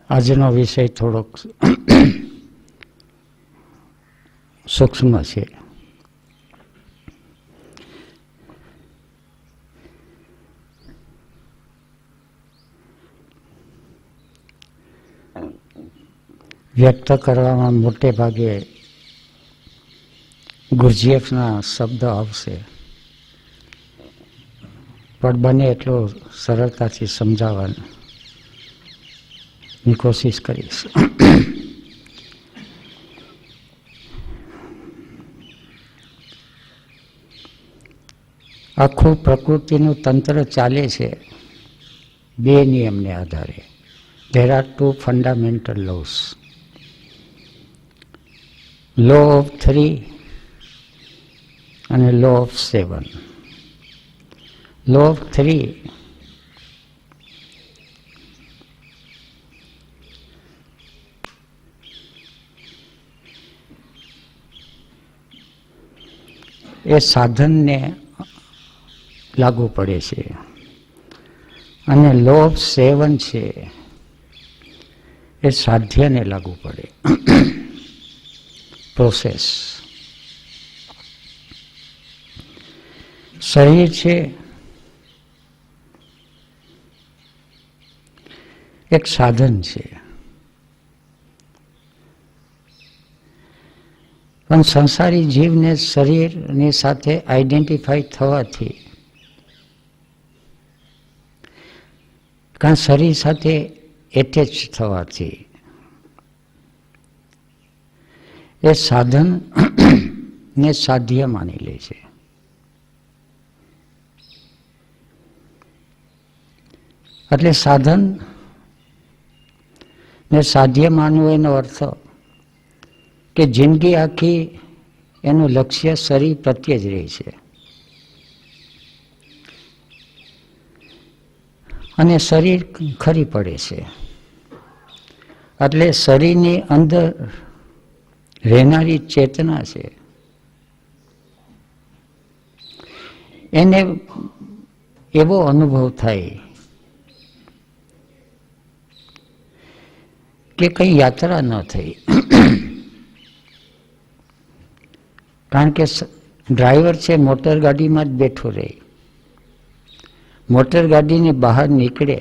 આજનો વિષય થોડોક સૂક્ષ્મ છે. વ્યક્ત કરવામાં મોટે ભાગે ગુરજીએફના શબ્દ આવશે, પણ બને એટલો સરળતાથી સમજાવવાની કોશિશ કરીશ. આખું પ્રકૃતિનું તંત્ર ચાલે છે બે નિયમને આધારે. There are two fundamental laws. Law of 3 અને law of 7. Law of 3 એ સાધનને લાગુ પડે છે અને લો ઓફ 7 છે એ સાધ્યને લાગુ પડે. પ્રોસેસ. શરીર છે એક સાધન છે, પણ સંસારી જીવને શરીરની સાથે આઈડેન્ટિફાઈ થવાથી, કારણ શરીર સાથે એટેચ થવાથી એ સાધન ને સાધ્ય માની લે છે. એટલે સાધન ને સાધ્ય માનવું એનો અર્થ કે જિંદગી આખી એનું લક્ષ્ય શરીર પ્રત્યે જ રહે છે અને શરીર ખરી પડે છે. એટલે શરીરની અંદર રહેનારી ચેતના છે એને એવો અનુભવ થાય કે કંઈ યાત્રા ન થઈ. કારણ કે ડ્રાઈવર છે મોટર ગાડીમાં જ બેઠો રહે, મોટર ગાડીની બહાર નીકળે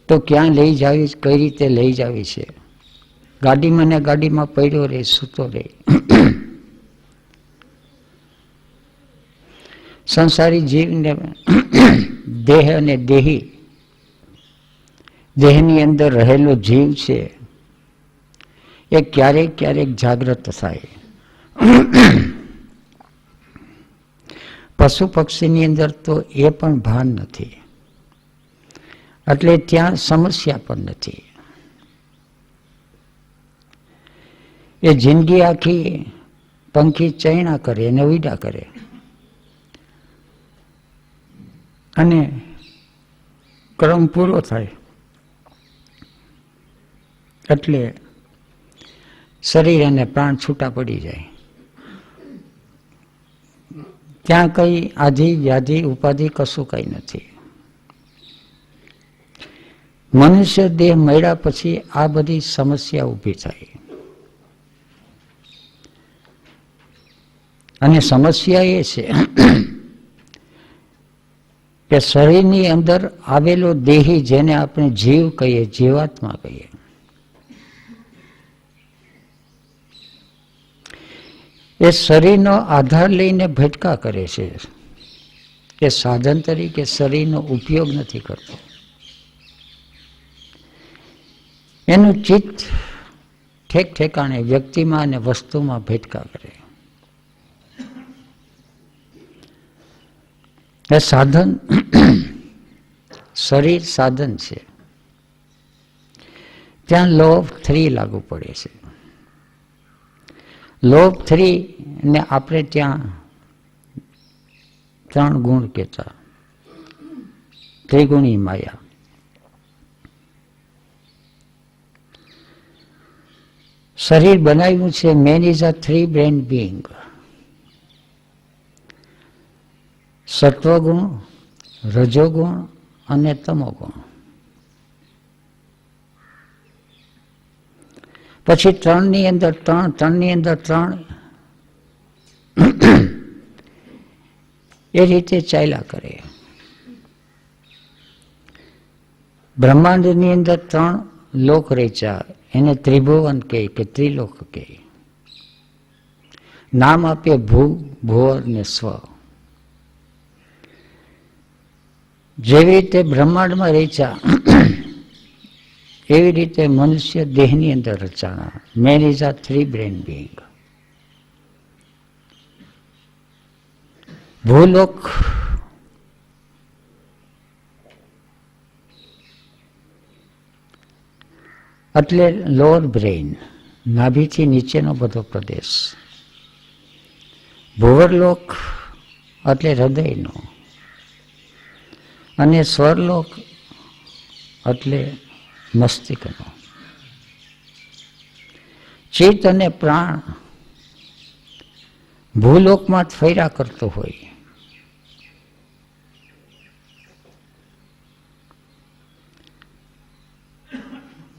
તો ક્યાં લઈ જાવી, કઈ રીતે લઈ જાવી છે, ગાડીમાં ને ગાડીમાં પડ્યો રહે, સૂતો રહે. સંસારી જીવને દેહ અને દેહી, દેહની અંદર રહેલો જીવ છે એ ક્યારેક ક્યારેક જાગૃત થાય. પશુ પક્ષીની અંદર તો એ પણ ભાન નથી, એટલે ત્યાં સમસ્યા પણ નથી. એ જિંદગી આખી પંખી ચૈણા કરે અને ઉડા કરે અને ક્રમ પૂરો થાય એટલે શરીર અને પ્રાણ છૂટા પડી જાય. ત્યાં કઈ આધિ વ્યાધિ ઉપાધિ કશું કઈ નથી. મનુષ્ય દેહ મળ્યા પછી આ બધી સમસ્યા ઊભી થાય અને સમસ્યા એ છે કે શરીરની અંદર આવેલો દેહી, જેને આપણે જીવ કહીએ, જીવાત્મા કહીએ, એ શરીરનો આધાર લઈને ભટકા કરે છે. એ સાધન તરીકે શરીરનો ઉપયોગ નથી કરતો. એનું ચિત્ત ઠેક ઠેકાણે વ્યક્તિમાં અને વસ્તુમાં ભટકા કરે. એ સાધન, શરીર સાધન છે. ત્યાં લો ઓફ 3 લાગુ પડે છે. લો ઓફ 3 ને આપણે ત્યાં 3 ગુણ કહેતા, ત્રિગુણી માયા. શરીર બનાવ્યું છે, main is a 3 brain being. સત્વગુણ, રજોગુણ અને તમોગુણ. પછી ત્રણની અંદર ત્રણની અંદર ત્રણ, એ રીતે ચાલ્યા કરે. બ્રહ્માંડની અંદર ત્રણ લોક રચ્યા, એને ત્રિભુવન કહે કે ત્રિલોક કહે. નામ આપે ભૂ, ભુવર ને સ્વ. જેવી રીતે બ્રહ્માંડમાં રચ્યા એવી રીતે મનુષ્ય દેહની અંદર રચાણા. Man is a three brain being. ભૂલોક એટલે લોઅર બ્રેઇન, નાભીથી નીચેનો બધો પ્રદેશ. ભુવરલોક એટલે હૃદયનો, અને સ્વરલોક એટલે મસ્તિષ્કનો. ચિત્ત અને પ્રાણ ભૂલોકમાં જ ફર્યા કરતો હોય.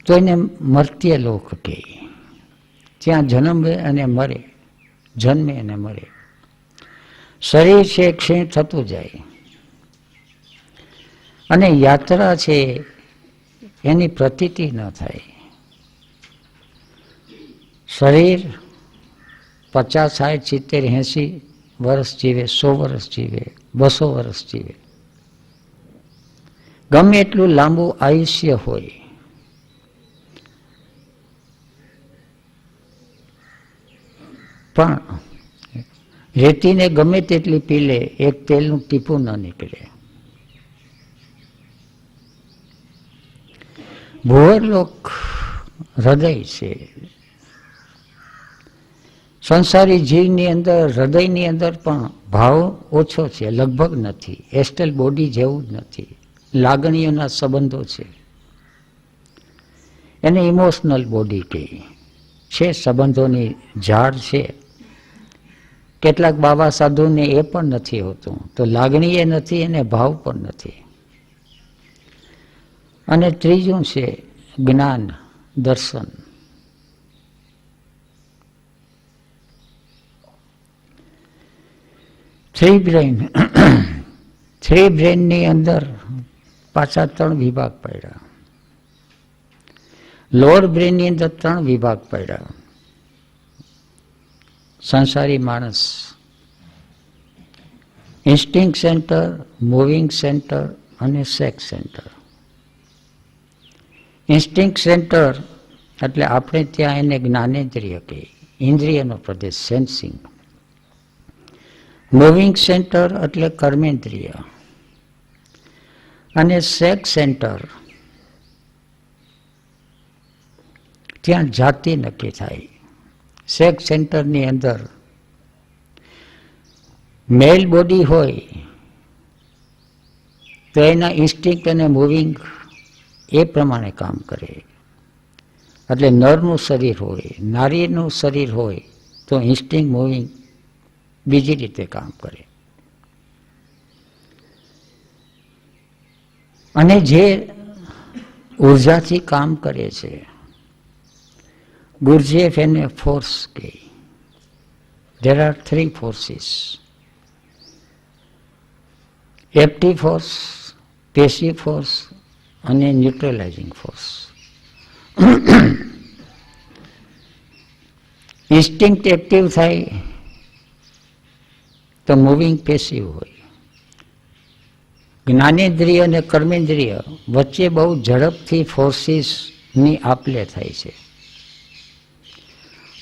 તો એને મર્ત્ય લોક કહે. ત્યાં જન્મે અને મરે, જન્મે અને મરે. શરીર છે ક્ષીણ થતું જાય, અને યાત્રા છે એની પ્રતીતિ ન થાય. શરીર 50, 60, 70, 80 વર્ષ જીવે, 100 વર્ષ જીવે, 200 વર્ષ જીવે. ગમે એટલું લાંબુ આયુષ્ય હોય, પણ રેતીને ગમે તેટલી પી લે, એક તેલનું ટીપું ન નીકળે. ભુવરલોક હૃદય છે. સંસારી જીવની અંદર, હૃદયની અંદર પણ ભાવ ઓછો છે, લગભગ નથી. એસ્ટલ બોડી જેવું જ નથી. લાગણીઓના સંબંધો છે, એને ઇમોશનલ બોડી કહે છે. સંબંધોની ઝાડ છે. કેટલાક બાબા સાધુને એ પણ નથી હોતું, તો લાગણી એ નથી અને ભાવ પણ નથી. અને ત્રીજું છે જ્ઞાન, દર્શન. Three brain. થ્રી બ્રેનની અંદર પાછા 3 વિભાગ પડ્યા. લોઅર બ્રેનની અંદર 3 વિભાગ પડ્યા. સંસારી માણસ ઇન્સ્ટિંક્ટ સેન્ટર, મૂવિંગ સેન્ટર અને સેક્સ સેન્ટર. ઇન્સ્ટિંક્ટ સેન્ટર એટલે આપણે ત્યાં એને જ્ઞાનેન્દ્રિય કહીએ, ઇન્દ્રિયનો પ્રદેશ, સેન્સિંગ. મૂવિંગ સેન્ટર એટલે કર્મેન્દ્રિય, અને સેક્સ સેન્ટર ત્યાં જાતિ નક્કી થાય. સેક્સ સેન્ટરની અંદર મેલ બોડી હોય તો એના ઇન્સ્ટિંક્ટ અને મૂવિંગ એ પ્રમાણે કામ કરે. એટલે નરનું શરીર હોય, નારીનું શરીર હોય તો ઇન્સ્ટિંક્ટ, મૂવિંગ બીજી રીતે કામ કરે. અને જે ઉર્જાથી કામ કરે છે, ગુરજેફ એને ફોર્સ કહે. There are 3 forces: active force, passive force અને ન્યુટ્રલાઇઝિંગ ફોર્સ. ઇન્સ્ટિંક્ટ એક્ટિવ થાય તો મૂવિંગ પેસિવ હોય. જ્ઞાનેન્દ્રિય અને કર્મેન્દ્રિય વચ્ચે બહુ ઝડપથી ફોર્સિસની આપલે થાય છે,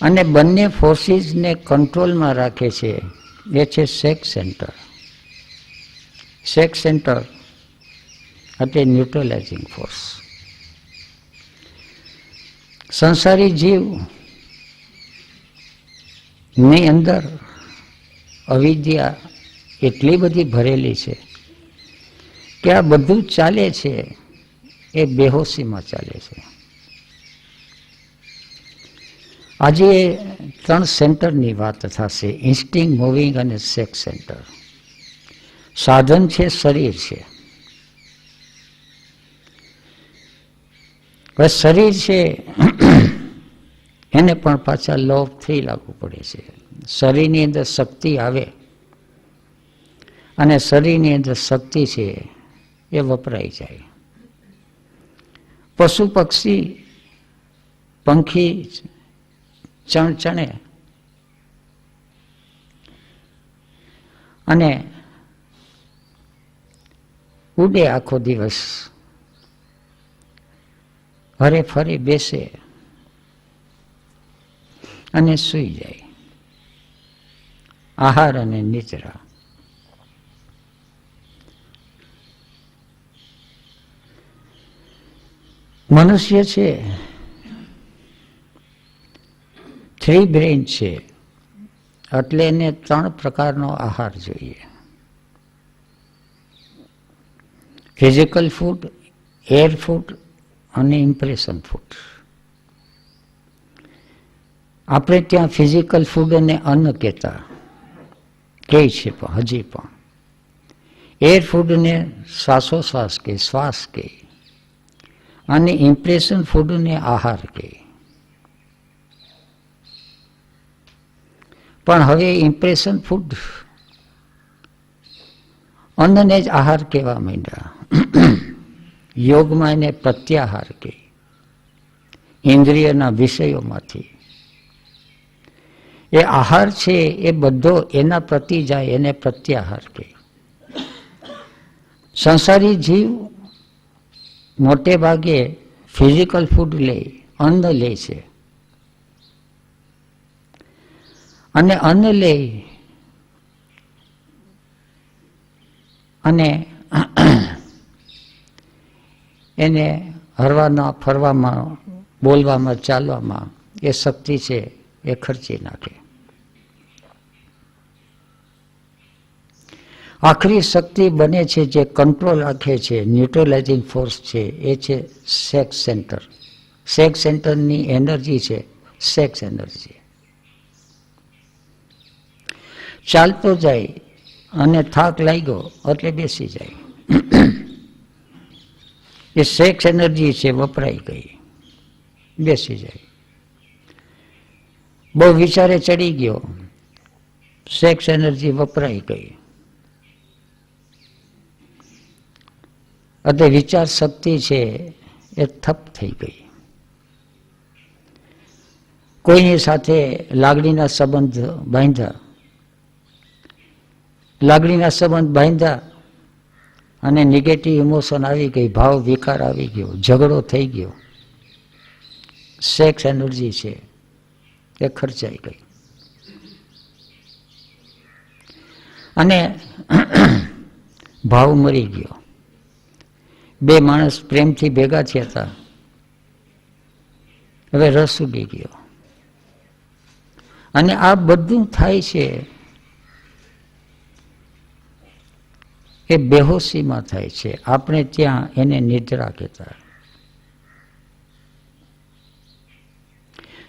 અને બંને ફોર્સિસને કંટ્રોલમાં રાખે છે. એ છે સેક્સ સેન્ટર. સેક્સ સેન્ટર એટલે ન્યુટ્રલાઇઝિંગ ફોર્સ. સંસારી જીવ ની અંદર અવિદ્યા એટલી બધી ભરેલી છે કે આ બધું ચાલે છે એ બેહોશીમાં ચાલે છે. આજે 3 સેન્ટરની વાત થશે: ઇન્સ્ટિંક્ટ, મૂવિંગ અને સેક્સ સેન્ટર. સાધન છે, શરીર છે. હવે શરીર છે એને પણ પાછા લો ઓફ 3 લાગુ પડે છે. શરીરની અંદર શક્તિ આવે અને શરીરની અંદર શક્તિ છે એ વપરાઈ જાય. પશુ પક્ષી પંખી ચણચણે અને ઉડે આખો દિવસ, હરે ફરે બેસે અને સૂઈ જાય. આહાર અને નિદ્રા. મનુષ્ય છે 3 બ્રેઇન છે, એટલે એને 3 પ્રકારનો આહાર જોઈએ. ફિઝિકલ ફૂડ, એર ફૂડ અને ઇમ્પ્રેશન ફૂડ. આપણે ત્યાં ફિઝિકલ ફૂડ અને અન્ન કહેતા કહે છે, પણ હજી પણ એર ફૂડને શ્વાસોશ્વાસ કહે, શ્વાસ કહે, અને ઇમ્પ્રેશન ફૂડને આહાર કહે. પણ હવે ઇમ્પ્રેશન ફૂડ અન્નને જ આહાર કહેવા માંડ્યા. યોગમાં એને પ્રત્યાહાર કહે, ઇન્દ્રિયના વિષયોમાંથી. એ આહાર છે એ બધો એના પ્રતિ જાય, એને પ્રત્યાહાર કહે. સંસારી જીવ મોટે ભાગે ફિઝિકલ ફૂડ લે, અન્ન લે છે, અને અન્ન લે અને એને હરવામાં, ફરવામાં, બોલવામાં, ચાલવામાં એ શક્તિ છે એ ખર્ચી નાખે. આખરી શક્તિ બને છે જે કંટ્રોલ રાખે છે, ન્યુટ્રલાઇઝિંગ ફોર્સ છે, એ છે સેક્સ સેન્ટર. સેક્સ સેન્ટરની એનર્જી છે સેક્સ એનર્જી. ચાલતો જાય અને થાક લાગ્યો એટલે બેસી જાય. એ સેક્સ એનર્જી છે, વપરાઈ ગઈ, બેસી જાય. બહુ વિચારે ચડી ગયો, સેક્સ એનર્જી વપરાઈ ગઈ, એટલે વિચાર શક્તિ છે એ થપ થઈ ગઈ. કોઈની સાથે લાગણીના સંબંધ બાંધ્યા, લાગણીના સંબંધ બાંધ્યા અને નેગેટિવ ઇમોશન આવી ગઈ, ભાવ વિકાર આવી ગયો, ઝઘડો થઈ ગયો, સેક્સ એનર્જી છે એ ખર્ચાઈ ગઈ. અને ભાવ મરી ગયો. 2 માણસ પ્રેમથી ભેગા થયા હતા, હવે રસ ઉડી ગયો. અને આ બધું થાય છે એ બેહોશીમાં થાય છે. આપણે ત્યાં એને નિદ્રા કહેતા.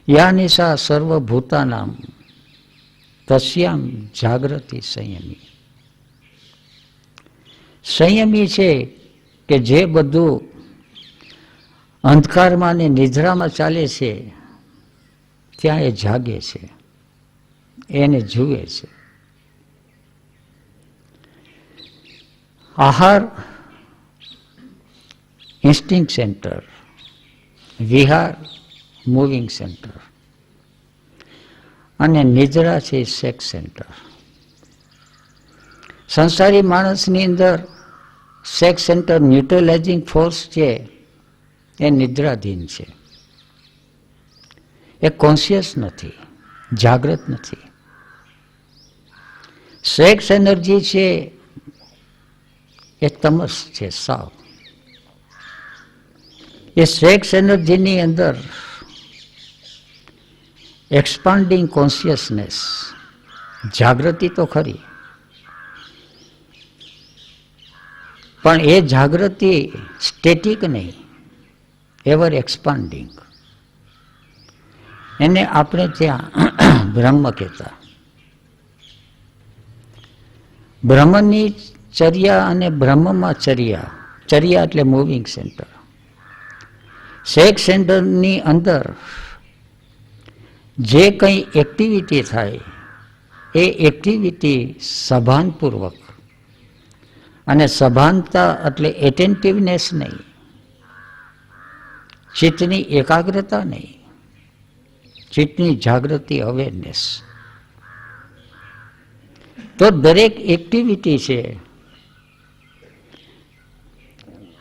યા નિશા સર્વભૂતાનામ તસ્યામ જાગૃતિ સંયમી. સંયમી છે કે જે બધું અંધકારમાં અને નિદ્રામાં ચાલે છે ત્યાં એ જાગે છે, એને જુએ છે. આહાર ઇન્સ્ટિંક્ટ સેન્ટર, વિહાર મૂવિંગ સેન્ટર, અને નિદ્રા છે સેક્સ સેન્ટર. સંસારી માણસની અંદર સેક્સ સેન્ટર ન્યુટ્રલાઇઝિંગ ફોર્સ છે એ નિદ્રાધીન છે. એ કોન્શિયસ નથી, જાગૃત નથી. સેક્સ એનર્જી છે એ તમસ છે, સાવ. એ સેક્સ એનર્જીની અંદર એક્સપાન્ડિંગ કોન્શિયસનેસ, જાગૃતિ તો ખરી, પણ એ જાગૃતિ સ્ટેટિક નહીં, એવર એક્સપાન્ડિંગ. એને આપણે ત્યાં બ્રહ્મ કહેતા. બ્રહ્મની ચર્યા અને બ્રહ્મમાં ચર્યા, ચર્યા એટલે મૂવિંગ સેન્ટર, સેક્સ સેન્ટરની અંદર જે કંઈ એક્ટિવિટી થાય એ એક્ટિવિટી સભાનપૂર્વક, અને સભાનતા એટલે એટેન્ટિવનેસ નહીં, ચિત્તની એકાગ્રતા નહીં, ચિત્તની જાગૃતિ, અવેરનેસ. તો દરેક એક્ટિવિટી છે.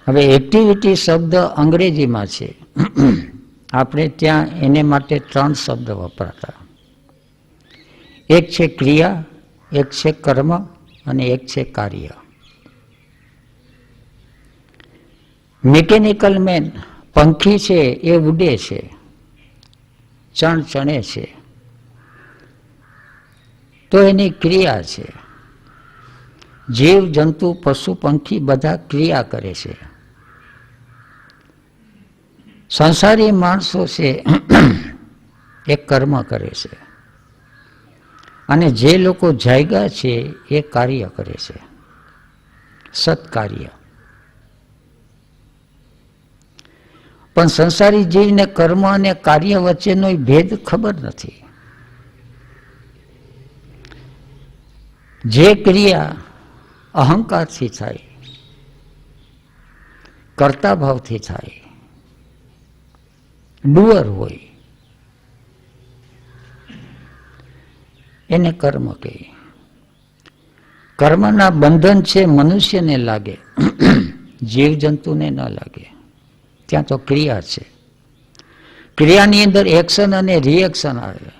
હવે એક્ટિવિટી શબ્દ અંગ્રેજીમાં છે, આપણે ત્યાં એને માટે 3 શબ્દ વપરાતા. એક છે ક્રિયા, એક છે કર્મ અને એક છે કાર્ય. મિકેનિકલ મેન, પંખી છે એ ઉડે છે, ચણે છે, તો એની ક્રિયા છે. જીવ જંતુ પશુ પંખી બધા ક્રિયા કરે છે. સંસારી માણસો છે એ કર્મ કરે છે, અને જે લોકો જાગ્યા છે એ કાર્ય કરે છે, સત્કાર્ય. પણ સંસારી જીવને કર્મ અને કાર્ય વચ્ચેનો ભેદ ખબર નથી. જે ક્રિયા અહંકારથી થાય, કર્તા ભાવથી થાય, ડુઅર હોય, એને કર્મ કહે. કર્મના બંધન છે મનુષ્યને લાગે, જીવજંતુને ન લાગે. ત્યાં તો ક્રિયા છે. ક્રિયાની અંદર એક્શન અને રિએક્શન આવે,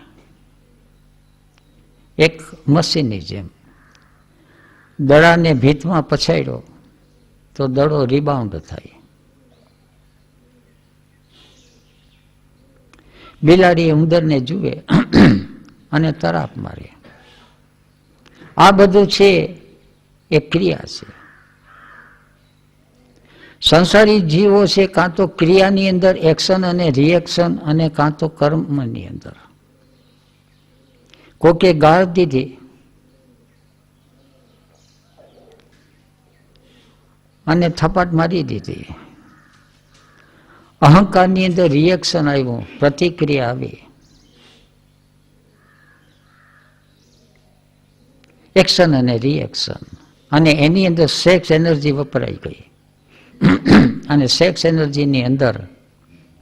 એક મશીનની જેમ. દડાને ભીતમાં પછાડ્યો તો દડો રિબાઉન્ડ થાય. બિલાડી ઉંદરને જુએ અને તરાપ મારે. આ બધું છે એ ક્રિયા છે. સંસારી જીવો છે કાં તો ક્રિયાની અંદર એક્શન અને રિએક્શન, અને કાં તો કર્મની અંદર. કોકે ગાળ દીધી અને થપાટ મારી દીધી. અહંકારની અંદર રિએક્શન આવ્યું, પ્રતિક્રિયા આવી. એક્શન અને રિએક્શન, અને એની અંદર સેક્સ એનર્જી વપરાઈ ગઈ. અને સેક્સ એનર્જીની અંદર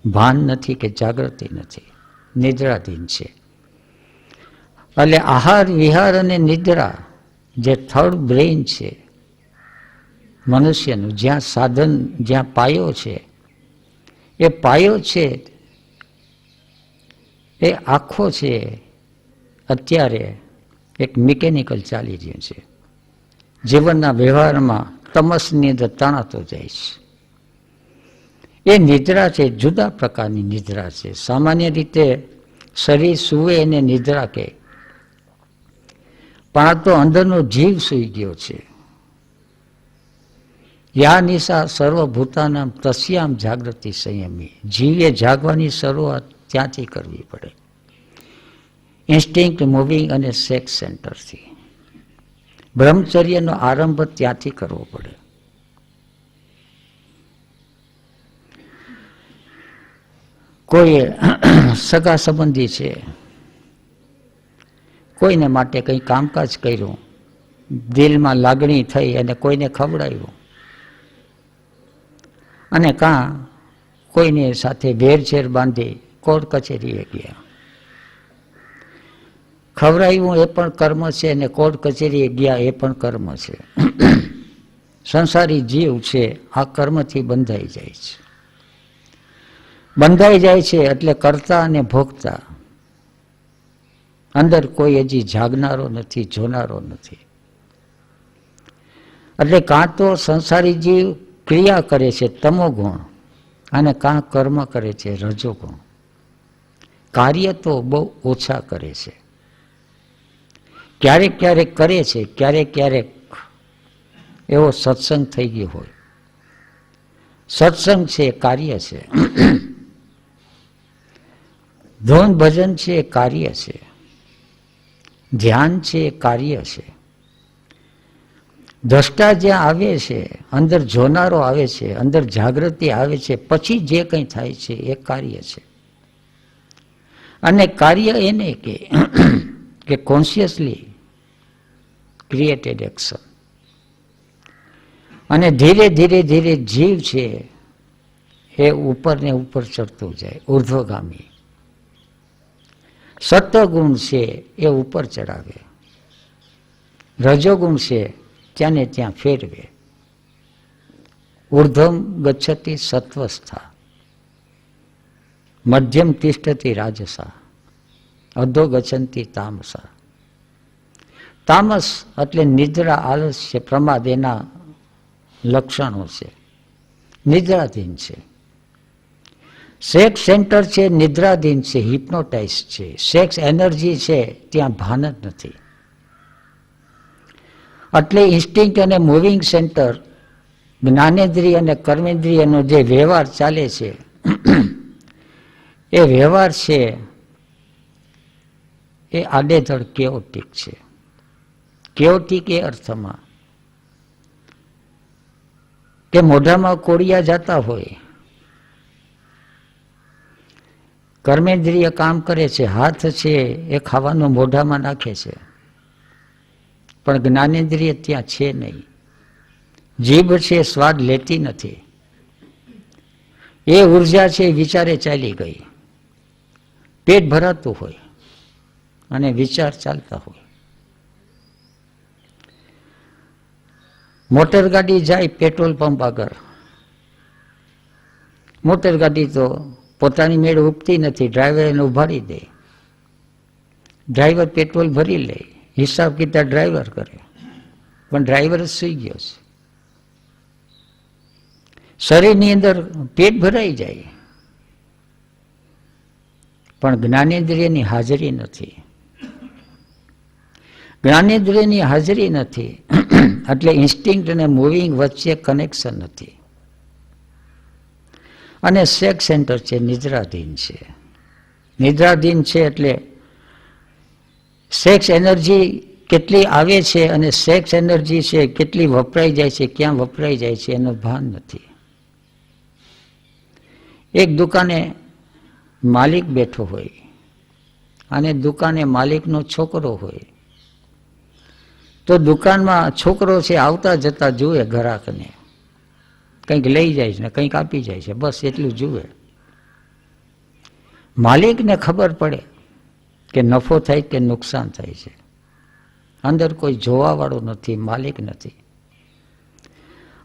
ભાન નથી કે જાગૃતિ નથી, નિદ્રાધીન છે. એટલે આહાર વિહાર અને નિદ્રા જે થર્ડ બ્રેઇન છે મનુષ્યનું, જ્યાં સાધન, જ્યાં પાયો છે, એ પાયો છે એ આખો છે અત્યારે એક મિકેનિકલ ચાલી રહ્યું છે. જીવનના વ્યવહારમાં તમસની અંદર તણાતો જાય છે. એ નિદ્રા છે, જુદા પ્રકારની નિદ્રા છે. સામાન્ય રીતે શરીર સૂવે એને નિદ્રા કહે, પણ આ તો અંદરનો જીવ સૂઈ ગયો છે. યા નિશા સર્વભૂતાનામ તસ્યામ જાગૃતિ સંયમી. જીવે જાગવાની શરૂઆત ત્યાંથી કરવી પડે, ઇન્સ્ટિંક્ટ, મૂવિંગ અને સેક્સ સેન્ટરથી. બ્રહ્મચર્યનો આરંભ ત્યાંથી કરવો પડે. કોઈ સગા સંબંધી છે, કોઈને માટે કંઈ કામકાજ કર્યું, દિલમાં લાગણી થઈ અને કોઈને ખવડાવ્યું, અને કાં કોઈને સાથે વેરઝેર બાંધી કોર્ટ કચેરીએ ગયા. ખવડાવ્યું એ પણ કર્મ છે, અને કોર્ટ કચેરીએ ગયા એ પણ કર્મ છે. સંસારી જીવ છે આ કર્મથી બંધાઈ જાય છે. બંધાઈ જાય છે એટલે કરતા અને ભોગતા. અંદર કોઈ હજી જાગનારો નથી, જોનારો નથી. એટલે કાં તો સંસારી જીવ ક્રિયા કરે છે તમોગુણ, અને કાં કર્મ કરે છે રજોગુણ. કાર્ય તો બહુ ઓછા કરે છે. ક્યારેક ક્યારેક કરે છે, ક્યારેક ક્યારેક એવો સત્સંગ થઈ ગયો હોય. સત્સંગ છે કાર્ય છે, ધૂન ભજન છે કાર્ય છે, ધ્યાન છે કાર્ય છે. દ્રષ્ટા જ્યાં આવે છે, અંદર જોનારો આવે છે, અંદર જાગૃતિ આવે છે, પછી જે કંઈ થાય છે એ કાર્ય છે. અને કાર્ય એને કે કોન્શિયસલી ક્રિએટેડ એક્શન. અને ધીરે ધીરે ધીરે જીવ છે એ ઉપર ને ઉપર ચડતું જાય, ઉર્ધ્વગામી. સત્વગુણ છે એ ઉપર ચડાવે, રજોગુણ છે ત્યાં ને ત્યાં ફેરવે. ઉર્ધ્વમ ગચ્છતિ સત્વસ્થા, મધ્યમ તિષ્ઠતિ રાજસા, અધો ગચ્છન્તિ તામસા. તામસ એટલે નિદ્રા, આલસ્ય, પ્રમાદ એના લક્ષણો છે, નિદ્રાધીન છે. સેક્સ સેન્ટર છે નિદ્રાધીન છે, હિપ્નોટાઇઝ છે. સેક્સ એનર્જી છે ત્યાં ભાન જ નથી. એટલે ઇન્સ્ટિંક્ટ અને મૂવિંગ સેન્ટર, જ્ઞાનેન્દ્રિય અને કર્મેન્દ્રિયનો જે વ્યવહાર ચાલે છે એ વ્યવહાર છે એ આડેધડ કેઓટિક છે. કેઓટિક એ અર્થમાં કે મોઢામાં કોળિયા જતા હોય, કર્મેન્દ્રિય કામ કરે છે, હાથ છે એ ખાવાનું મોઢામાં નાખે છે, પણ જ્ઞાનેન્દ્રિય ત્યાં છે નહીં. જીભ છે સ્વાદ લેતી નથી, એ ઉર્જા છે વિચારે ચાલી ગઈ. પેટ ભરાતું હોય અને વિચાર ચાલતા હોય. મોટર ગાડી જાય પેટ્રોલ પંપ આગળ, મોટર ગાડી તો પોતાની મેળ ઉપતી નથી, ડ્રાઈવર એને ઉભાડી દે. ડ્રાઈવર પેટ્રોલ ભરી લે, હિસાબ કિતાબ ડ્રાઈવર કરે, પણ ડ્રાઈવર જ સૂઈ ગયો છે. શરીરની અંદર પેટ ભરાઈ જાય, પણ જ્ઞાનેન્દ્રિયની હાજરી નથી. જ્ઞાનેન્દ્રિયની હાજરી નથી એટલે ઇન્સ્ટિંક્ટ અને મૂવિંગ વચ્ચે કનેક્શન નથી. અને સેક્સ સેન્ટર છે નિદ્રાધીન છે. નિદ્રાધીન છે એટલે સેક્સ એનર્જી કેટલી આવે છે અને સેક્સ એનર્જી છે કેટલી વપરાઈ જાય છે, ક્યાં વપરાઈ જાય છે એનું ભાન નથી. એક દુકાને માલિક બેઠો હોય અને દુકાને માલિકનો છોકરો હોય, તો દુકાનમાં છોકરો છે આવતા જતા જુએ ગ્રાહકને, કંઈક લઈ જાય છે ને કંઈક આપી જાય છે, બસ એટલું જુએ. માલિકને ખબર પડે કે નફો થાય કે નુકસાન થાય છે, અંદર કોઈ જોવાવાળો નથી, માલિક નથી.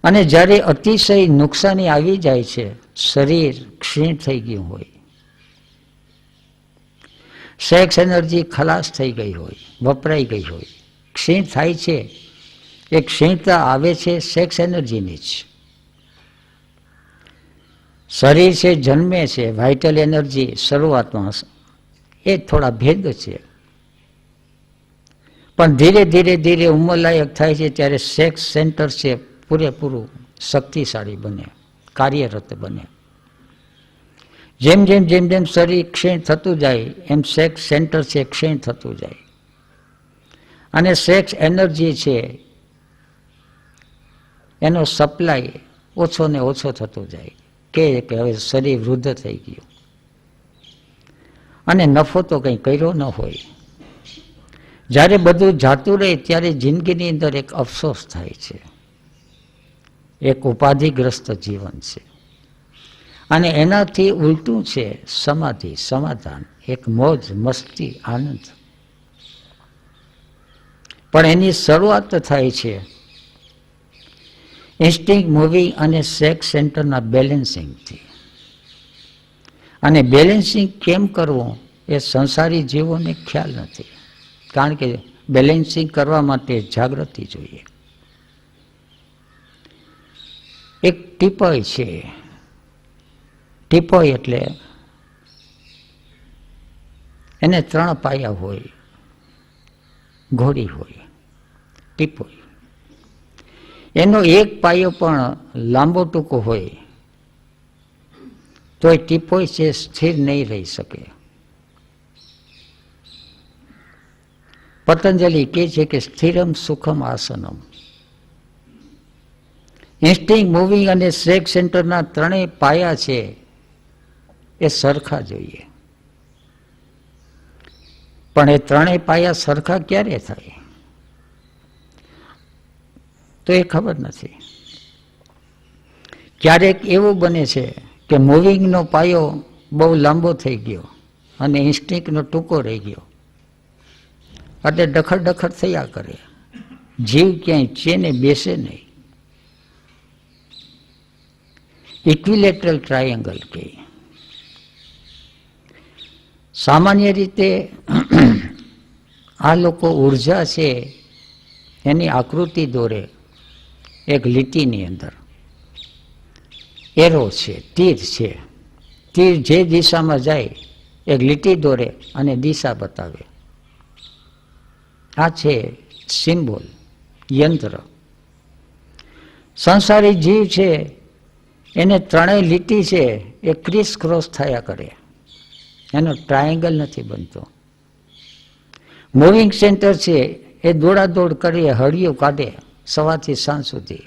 અને જ્યારે અતિશય નુકસાની આવી જાય છે, શરીર ક્ષીણ થઈ ગયું હોય, સેક્સ એનર્જી ખલાસ થઈ ગઈ હોય, વપરાઈ ગઈ હોય, ક્ષીણ થાય છે, એ ક્ષીણતા આવે છે સેક્સ એનર્જીની જ. શરીર છે જન્મે છે, વાઇટલ એનર્જી શરૂઆતમાં એ થોડા ભેદ છે, પણ ધીરે ધીરે ધીરે ઉંમરલાયક થાય છે ત્યારે સેક્સ સેન્ટર છે પૂરેપૂરું શક્તિશાળી બને, કાર્યરત બને. જેમ જેમ જેમ જેમ શરીર ક્ષીણ થતું જાય એમ સેક્સ સેન્ટર છે ક્ષીણ થતું જાય, અને સેક્સ એનર્જી છે એનો સપ્લાય ઓછો ને ઓછો થતો જાય, કે હવે શરીર વૃદ્ધ થઈ ગયું અને નફો તો કંઈ કર્યો ન હોય. જ્યારે બધું જાતું રહે ત્યારે જિંદગીની અંદર એક અફસોસ થાય છે, એક ઉપાધિગ્રસ્ત જીવન છે. અને એનાથી ઉલટું છે સમાધિ, સમાધાન, એક મોજ, મસ્તી, આનંદ. પણ એની શરૂઆત થાય છે ઇન્સ્ટિંક્ટ, મૂવિંગ અને સેક્સ સેન્ટરના બેલેન્સિંગથી. અને બેલેન્સિંગ કેમ કરવું એ સંસારી જીવોને ખ્યાલ નથી, કારણ કે બેલેન્સિંગ કરવા માટે જાગૃતિ જોઈએ. એક ટીપોય છે, ટીપોય એટલે એને 3 પાયા હોય, ઘોડી હોય, ટીપોય. એનો એક પાયો પણ લાંબો ટૂંકો હોય તો એ ટીપોય છે સ્થિર નહીં રહી શકે. પતંજલિ કહે છે કે સ્થિરમ સુખમ આસનમ, ઇન્સ્ટિંગ, મૂવિંગ અને સેક્સ સેન્ટરના ત્રણેય પાયા છે એ સરખા જોઈએ. પણ એ ત્રણેય પાયા સરખા ક્યારે થાય તો એ ખબર નથી. ક્યારેક એવું બને છે કે મૂવિંગનો પાયો બહુ લાંબો થઈ ગયો અને ઇન્સ્ટિંક્ટનો ટૂંકો રહી ગયો, એટલે ડખર ડખર થયા કરે, જીવ ક્યાંય ચેને બેસે નહીં. ઇક્વિલેટરલ ટ્રાયેંગલ કે સામાન્ય રીતે આ લોકો ઉર્જા છે એની આકૃતિ દોરે એક લીટીની અંદર. એરો છે, તીર છે, તીર જે દિશામાં જાય એક લીટી દોરે અને દિશા બતાવે. આ છે સિમ્બોલ, યંત્ર. સંસારી જીવ છે એને ત્રણેય લીટી છે એ ક્રિસ ક્રોસ થયા કરે, એનો ટ્રાયેંગલ નથી બનતો. મૂવિંગ સેન્ટર છે એ દોડાદોડ કરી હળિયું કાઢે સવારથી સાંજ સુધી,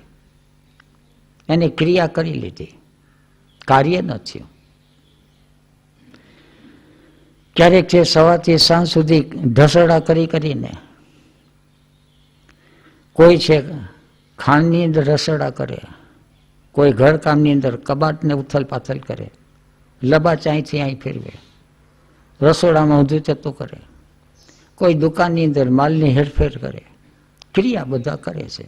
એની ક્રિયા કરી લીધી, કાર્ય ન થયું. ક્યારેક છે સવારથી સાંજ સુધી ઢસડા કરીને કોઈ છે ખાંડની અંદર રસોડા કરે, કોઈ ઘરકામની અંદર કબાટને ઉથલ પાથલ કરે, લબાચ અહીંથી અહીં ફેરવે, રસોડામાં ઊંધું થતું કરે, કોઈ દુકાનની અંદર માલની હેરફેર કરે, ક્રિયા બધા કરે છે.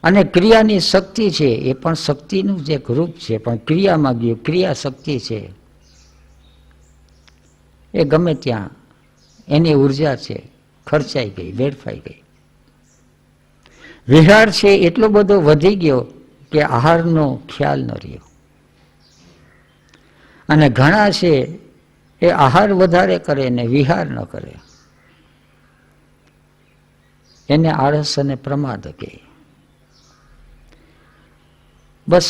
અને ક્રિયાની શક્તિ છે એ પણ શક્તિનું જ એક રૂપ છે, પણ ક્રિયામાં ગયું, ક્રિયા શક્તિ છે એ ગમે ત્યાં એની ઉર્જા છે ખર્ચાઈ ગઈ, વેડફાઈ ગઈ. વિહાર છે એટલો બધો વધી ગયો કે આહારનો ખ્યાલ ન રહ્યો. અને ઘણા છે એ આહાર વધારે કરે ને વિહાર ન કરે, એને આળસ અને પ્રમાદ કહે. બસ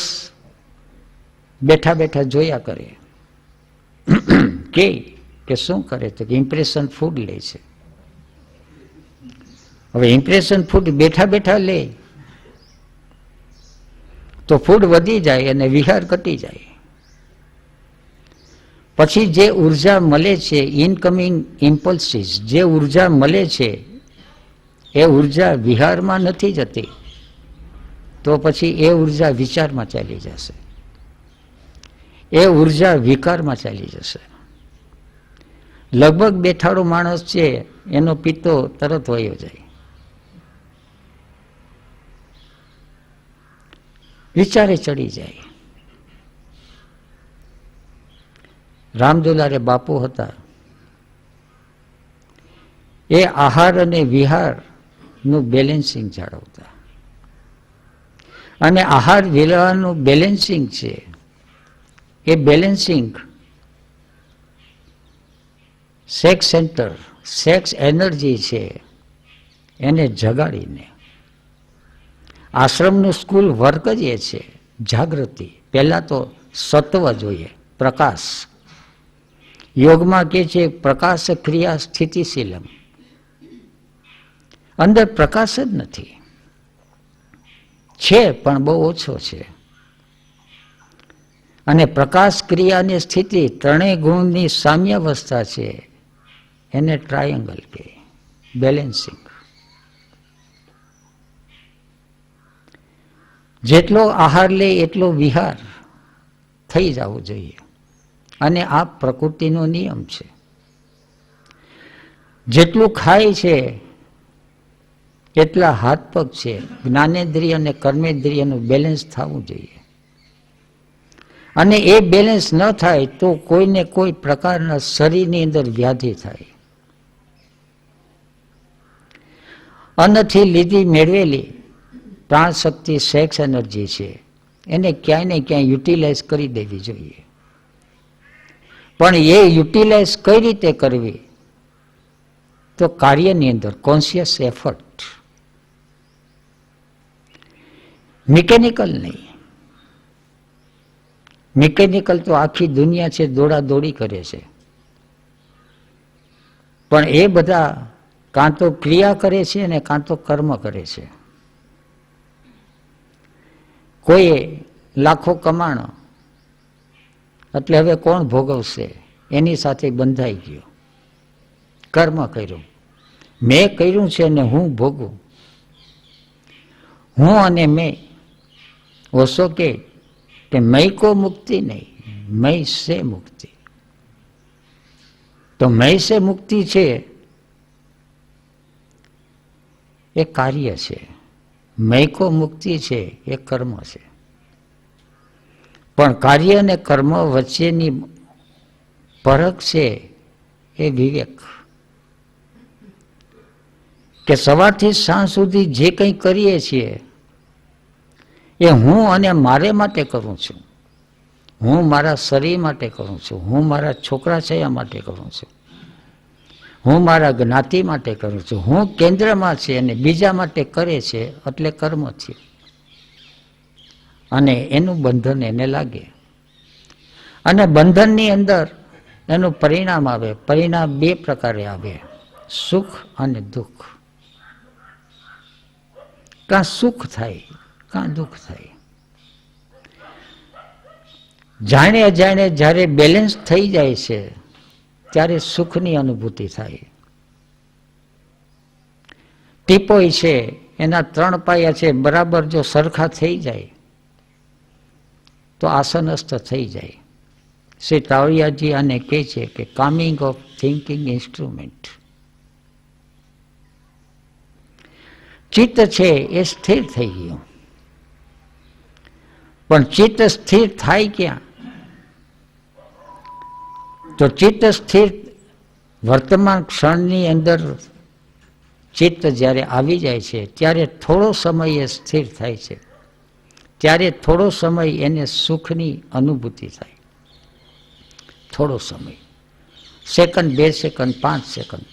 બેઠા બેઠા જોયા કરે. કે શું કરે તો કે ઇમ્પ્રેશન ફૂડ લે છે. હવે ઇમ્પ્રેશન ફૂડ બેઠા બેઠા લે તો ફૂડ વધી જાય અને વિહાર ઘટી જાય. પછી જે ઉર્જા મળે છે, ઇનકમિંગ ઇમ્પલ્સીસ, જે ઉર્જા મળે છે એ ઉર્જા વિહારમાં નથી જતી, તો પછી એ ઉર્જા વિચારમાં ચાલી જશે, એ ઉર્જા વિકારમાં ચાલી જશે. લગભગ બેઠાડો માણસ છે એનો પિત્તો તરત વયો જાય, વિચારે ચડી જાય. રામદુલારે બાપુ હતા, એ આહાર અને વિહારનું બેલેન્સિંગ જાળવતા. અને આહાર વિહારનું બેલેન્સિંગ છે એ balancing sex centre, sex energy છે એને જગાડીને. આશ્રમનું સ્કૂલ વર્ક જ એ છે, જાગૃતિ. પહેલા તો સત્વ જોઈએ, પ્રકાશ. યોગમાં કે છે પ્રકાશ ક્રિયા સ્થિતિશીલમ. અંદર પ્રકાશ જ નથી, છે પણ બહુ ઓછો છે. અને પ્રકાશ, ક્રિયા અને સ્થિતિ ત્રણેય ગુણની સામ્યાવસ્થા છે, એને ટ્રાયેંગલ કહે, બેલેન્સિંગ. જેટલો આહાર લે એટલો વિહાર થઈ જવો જોઈએ. અને આ પ્રકૃતિનો નિયમ છે. જેટલું ખાય છે એટલા હાથ પગ છે, જ્ઞાનેન્દ્રિય અને કર્મેન્દ્રિયનું બેલેન્સ થવું જોઈએ. અને એ બેલેન્સ ન થાય તો કોઈને કોઈ પ્રકારના શરીરની અંદર વ્યાધિ થાય. અન્નથી લીધી મેળવેલી પ્રાણ શક્તિ, સેક્સ એનર્જી છે, એને ક્યાંય ને ક્યાંય યુટિલાઇઝ કરી દેવી જોઈએ. પણ એ યુટિલાઇઝ કઈ રીતે કરવી તો કાર્યની અંદર કોન્શિયસ એફર્ટ, મિકેનિકલ નહીં. મિકેનિકલ તો આખી દુનિયા છે દોડાદોડી કરે છે, પણ એ બધા કાં તો ક્રિયા કરે છે ને કાં તો કર્મ કરે છે. કોઈએ લાખો કમાણો એટલે હવે કોણ ભોગવશે, એની સાથે બંધાઈ ગયો. કર્મ કર્યું, મેં કર્યું છે ને હું ભોગવું. હું અને મેં. ઓશો કે મય કો મુક્તિ નહીં, મય સે મુક્તિ. તો મય સે મુક્તિ છે એ કાર્ય છે, મય કો મુક્તિ છે એ કર્મ છે. પણ કાર્ય અને કર્મ વચ્ચેની ફરક છે એ વિવેક. કે સવારથી સાંજ સુધી જે કંઈ કરીએ છીએ એ હું અને મારે માટે કરું છું. હું મારા શરીર માટે કરું છું, હું મારા છોકરા છયા માટે કરું છું, હું મારા જ્ઞાતિ માટે કરું છું. હું કેન્દ્રમાં છે અને બીજા માટે કરે છે એટલે કર્મ છે. અને એનું બંધન એને લાગે. અને બંધનની અંદર એનું પરિણામ આવે. પરિણામ બે પ્રકારે આવે, સુખ અને દુઃખ. કાં સુખ થાય કાં દુઃખ થાય. જાણે અજાણે જ્યારે બેલેન્સ થઈ જાય છે ત્યારે સુખની અનુભૂતિ થાય. ટીપોય છે એના 3 પાયા છે, બરાબર જો સરખા થઈ જાય તો આસનસ્થ થઈ જાય. શ્રી તાવડિયાજી આને કહે છે કે કામિંગ ઓફ થિંકિંગ ઇન્સ્ટ્રુમેન્ટ. ચિત્ત છે એ સ્થિર થઈ ગયું. પણ ચિત્ત સ્થિર થાય ક્યાં? તો ચિત્ત સ્થિર વર્તમાન ક્ષણની અંદર ચિત્ત જ્યારે આવી જાય છે ત્યારે થોડો સમય એ સ્થિર થાય છે. ત્યારે થોડો સમય એને સુખની અનુભૂતિ થાય. થોડો સમય, સેકન્ડ, 2 સેકન્ડ, 5 સેકન્ડ.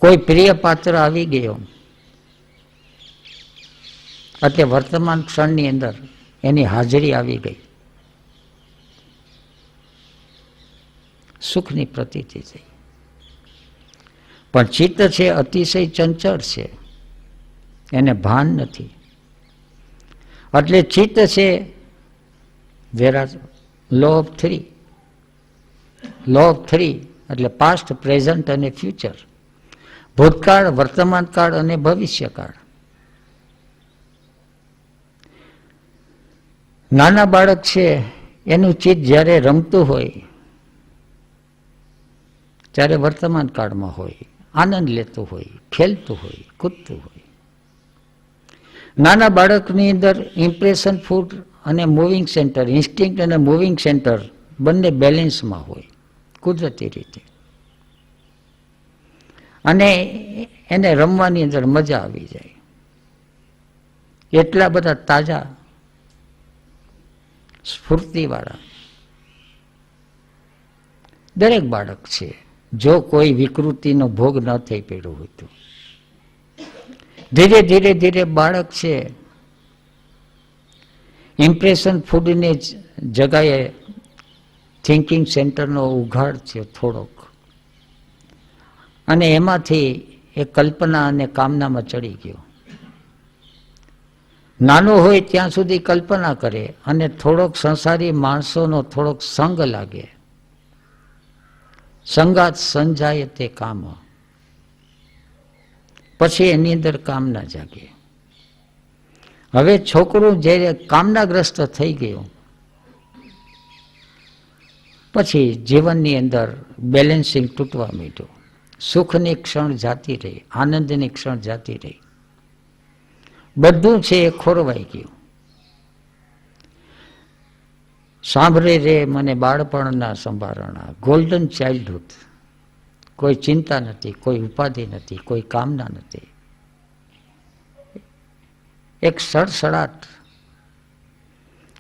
કોઈ પ્રિય પાત્ર આવી ગયો એટલે વર્તમાન ક્ષણની અંદર એની હાજરી આવી ગઈ, સુખની પ્રતીતિ થઈ. પણ ચિત્ત છે અતિશય ચંચળ છે, એને ભાન નથી. એટલે ચિત્ત છે there are law of 3. law of 3 એટલે પાસ્ટ, પ્રેઝન્ટ અને ફ્યુચર. ભૂતકાળ, વર્તમાન કાળ અને ભવિષ્યકાળ. નાના બાળક છે એનું ચિત્ત જ્યારે રમતું હોય ત્યારે વર્તમાન કાળમાં હોય, આનંદ લેતું હોય, ખેલતું હોય, કૂદતું હોય. નાના બાળકની અંદર ઇમ્પ્રેશન ફૂડ અને મૂવિંગ સેન્ટર, ઇન્સ્ટિંક્ટ અને મૂવિંગ સેન્ટર બંને બેલેન્સમાં હોય કુદરતી રીતે. અને એને રમવાની અંદર મજા આવી જાય. એટલા બધા તાજા, સ્ફૂર્તિવાળા દરેક બાળક છે, જો કોઈ વિકૃતિનો ભોગ ન થઈ પડ્યો હોય તો. ધીરે ધીરે ધીરે બાળક છે ઇમ્પ્રેશન ફૂડની જગાએ થિંકિંગ સેન્ટરનો ઉઘાડ છે થોડોક, અને એમાંથી એ કલ્પના અને કામનામાં ચડી ગયો. નાનો હોય ત્યાં સુધી કલ્પના કરે અને થોડોક સંસારી માણસોનો થોડોક સંગ લાગે. સંગાત સંજાય તે કામ. પછી એની અંદર કામના જાગે. હવે છોકરું જ્યારે કામનાગ્રસ્ત થઈ ગયું પછી જીવનની અંદર બેલેન્સિંગ તૂટવા માંડ્યું. સુખની ક્ષણ જાતી રહી, આનંદની ક્ષણ જાતી રહી, બધું છે એ ખોરવાઈ ગયું. સાંભળે રે મને બાળપણના સંભારણા, ગોલ્ડન ચાઇલ્ડહુડ. કોઈ ચિંતા નથી, કોઈ ઉપાધિ નથી, કોઈ કામના નથી. એક સડસડાટ,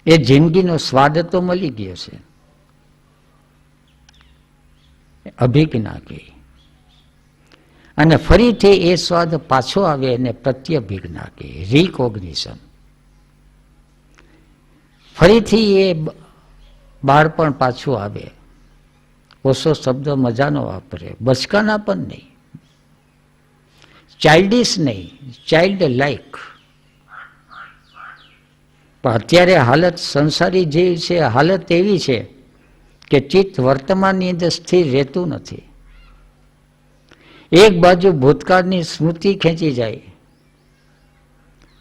એ જિંદગીનો સ્વાદ તો મળી ગયો છે. અભિજ્ઞા કહે, અને ફરીથી એ સ્વાદ પાછો આવે અને પ્રત્યભિજ્ઞા કહે, રિકોગ્નિશન. ફરીથી એ બાળપણ પાછું આવે. ઓછો શબ્દ મજાનો વાપરે, બચકાના પણ નહીં, ચાઇલ્ડિશ નહીં, ચાઇલ્ડ લાઈક. પણ અત્યારે હાલત સંસારી જીવ છે, હાલત એવી છે કે ચિત્ત વર્તમાનની અંદર સ્થિર રહેતું નથી. એક બાજુ ભૂતકાળની સ્મૃતિ ખેંચી જાય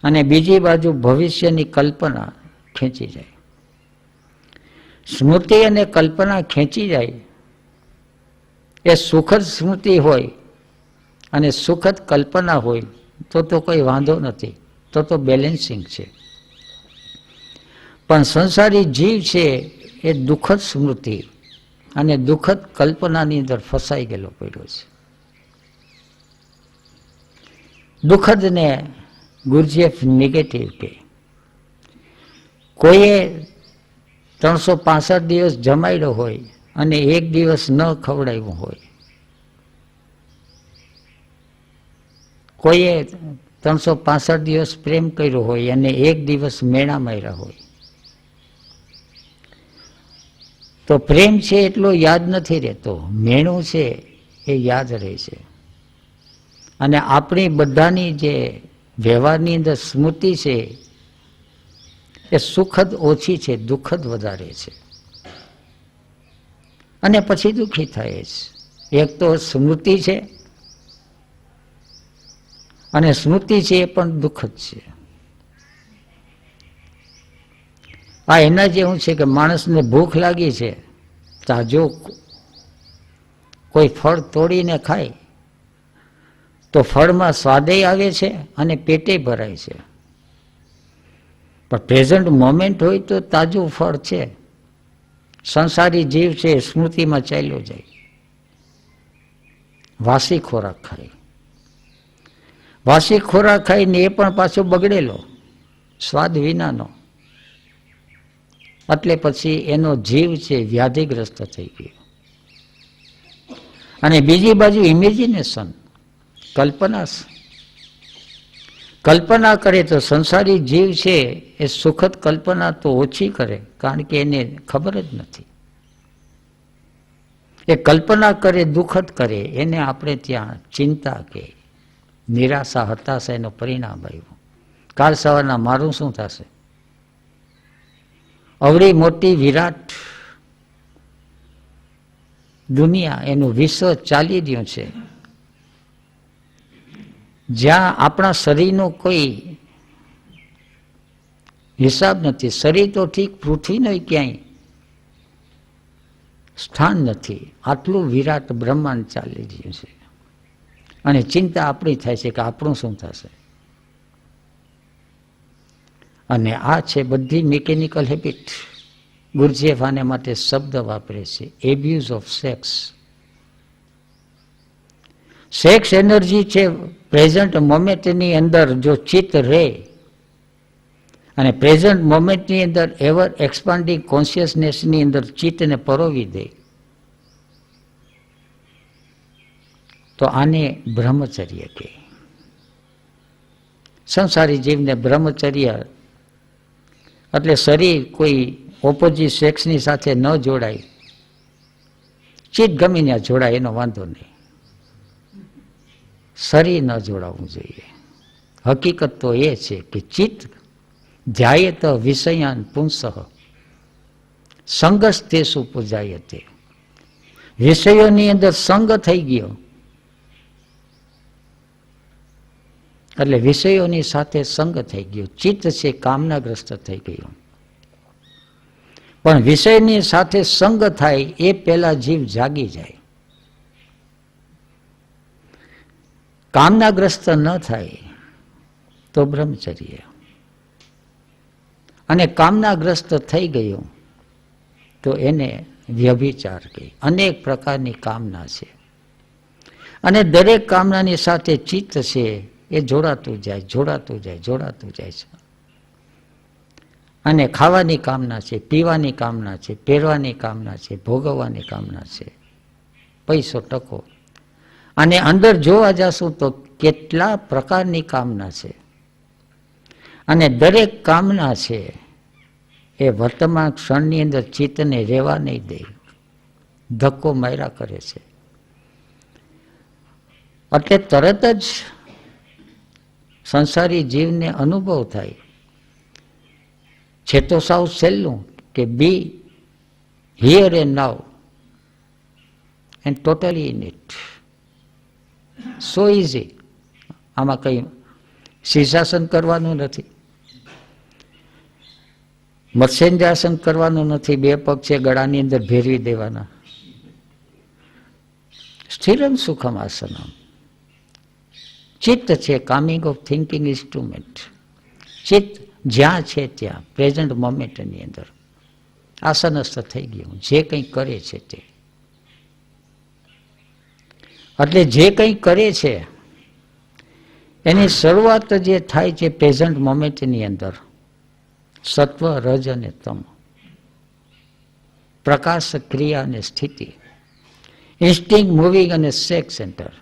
અને બીજી બાજુ ભવિષ્યની કલ્પના ખેંચી જાય. સ્મૃતિ અને કલ્પના ખેંચી જાય એ સુખદ સ્મૃતિ હોય અને સુખદ કલ્પના હોય તો કોઈ વાંધો નથી, તો બેલેન્સિંગ છે. પણ સંસારી જીવ છે એ દુઃખદ સ્મૃતિ અને દુઃખદ કલ્પનાની અંદર ફસાઈ ગયેલો પડ્યો છે. દુઃખદને ગુરજેફ નેગેટિવ કે કોઈએ 365 દિવસ જમાડ્યો હોય અને એક દિવસ ન ખવડાવ્યું હોય, કોઈએ 365 દિવસ પ્રેમ કર્યો હોય અને એક દિવસ મેણા માર્યા હોય, તો પ્રેમ છે એટલો યાદ નથી રહેતો, મેણું છે એ યાદ રહે છે. અને આપણી બધાની જે વ્યવહારની અંદર સ્મૃતિ છે એ સુખદ ઓછી છે, દુઃખદ વધારે છે. અને પછી દુઃખી થાય છે. એક તો સ્મૃતિ છે અને સ્મૃતિ છે એ પણ દુઃખદ છે. આ એના જેવું છે કે માણસને ભૂખ લાગી છે, જો કોઈ ફળ તોડીને ખાય તો ફળમાં સ્વાદે આવે છે અને પેટે ભરાય છે. પણ પ્રેઝન્ટ મોમેન્ટ હોય તો તાજું ફળ છે. સંસારી જીવ છે સ્મૃતિમાં ચાલ્યો જાય, વાસી ખોરાક ખાય. વાસી ખોરાક ખાઈને એ પણ પાછો બગડેલો, સ્વાદ વિનાનો. એટલે પછી એનો જીવ છે વ્યાધિગ્રસ્ત થઈ ગયો. અને બીજી બાજુ ઇમેજિનેશન, કલ્પના કરે તો સંસારી જીવ છે એ સુખદ કલ્પના તો ઓછી કરે, કારણ કે એને ખબર જ નથી. એ કલ્પના કરે, દુઃખદ કરે, એને આપણે ત્યાં ચિંતા કે નિરાશા, હતાશા એનું પરિણામ આવ્યું. કાલ સવારના મારું શું થશે? અવળી મોટી વિરાટ દુનિયા, એનું વિશ્વ ચાલી રહ્યું છે, જ્યાં આપણા શરીરનો કોઈ હિસાબ નથી. શરીર તો ઠીક, પૃથ્વીનો ક્યાંય સ્થાન નથી. આટલું વિરાટ બ્રહ્માંડ ચાલી રહ્યું છે અને ચિંતા આપણી થાય છે કે આપણું શું થશે. અને આ છે બધી મિકેનિકલ હેબિટ. ગુરજેફ આને માટે શબ્દ વાપરે છે, abuse of sex. Sex energy છે પ્રેઝન્ટ મોમેન્ટની અંદર જો ચિત્ત રહે અને પ્રેઝન્ટ મોમેન્ટની અંદર એવર એક્સપાન્ડિંગ કોન્શિયસનેસની અંદર ચિત્તને પરોવી દે તો આને બ્રહ્મચર્ય કહે. સંસારી જીવને બ્રહ્મચર્ય એટલે શરીર કોઈ ઓપોઝિટ સેક્સની સાથે ન જોડાય, ચિત્ત ગમે ત્યાં જોડાય એનો વાંધો નહીં, શરીર ન જોડાવવું જોઈએ. હકીકત તો એ છે કે ચિત્ત ધ્યાયેત વિષયાન પુંસઃ સંગસ્તેષુ પૂજાયતે. વિષયોની અંદર સંગ થઈ ગયો એટલે વિષયોની સાથે સંગ થઈ ગયો. ચિત્ત છે કામનાગ્રસ્ત થઈ ગયું. પણ વિષયની સાથે સંગ થાય એ પહેલા જીવ જાગી જાય. કામનાગ્રસ્ત ન થાય તો બ્રહ્મચર્ય. અને કામનાગ્રસ્ત થઈ ગયું તો એને વ્યભિચાર કહે. અનેક પ્રકારની કામના છે અને દરેક કામનાની સાથે ચિત્ત છે એ જોડાતું જાય છે. અને ખાવાની કામના છે, પીવાની કામના છે, પહેરવાની કામના છે, ભોગવવાની કામના છે, પૈસો ટકો. અને અંદર જોવા જશું તો કેટલા પ્રકારની કામના છે. અને દરેક કામના છે એ વર્તમાન ક્ષણની અંદર ચિત્તને રહેવા નહીં દે, ધક્કો માર્યા કરે છે. એટલે તરત જ સંસારી જીવને અનુભવ થાય છે તો સાવ સહેલું કે be here and now and totally in it. So easy. આમાં કંઈ શીર્ષાસન કરવાનું નથી, મત્સ્યેન્દ્રાસન કરવાનું નથી, બે પગ છે ગળાની અંદર ભેરવી દેવાના. સ્થિરમ સુખમ આસનમ. ચિત્ત છે કામિંગ ઓફ થિંકિંગ ઇન્સ્ટ્રુમેન્ટ. ચિત્ત જ્યાં છે ત્યાં પ્રેઝન્ટ મોમેન્ટની અંદર આસનસ્થ થઈ ગયું, જે કંઈ કરે છે તે. એટલે જે કંઈ કરે છે એની શરૂઆત જે થાય છે પ્રેઝન્ટ મોમેન્ટની અંદર, સત્વ, રજ અને તમ, પ્રકાશ, ક્રિયા અને સ્થિતિ, ઇન્સ્ટિંક્ટ, મૂવિંગ અને સેક્સ સેન્ટર.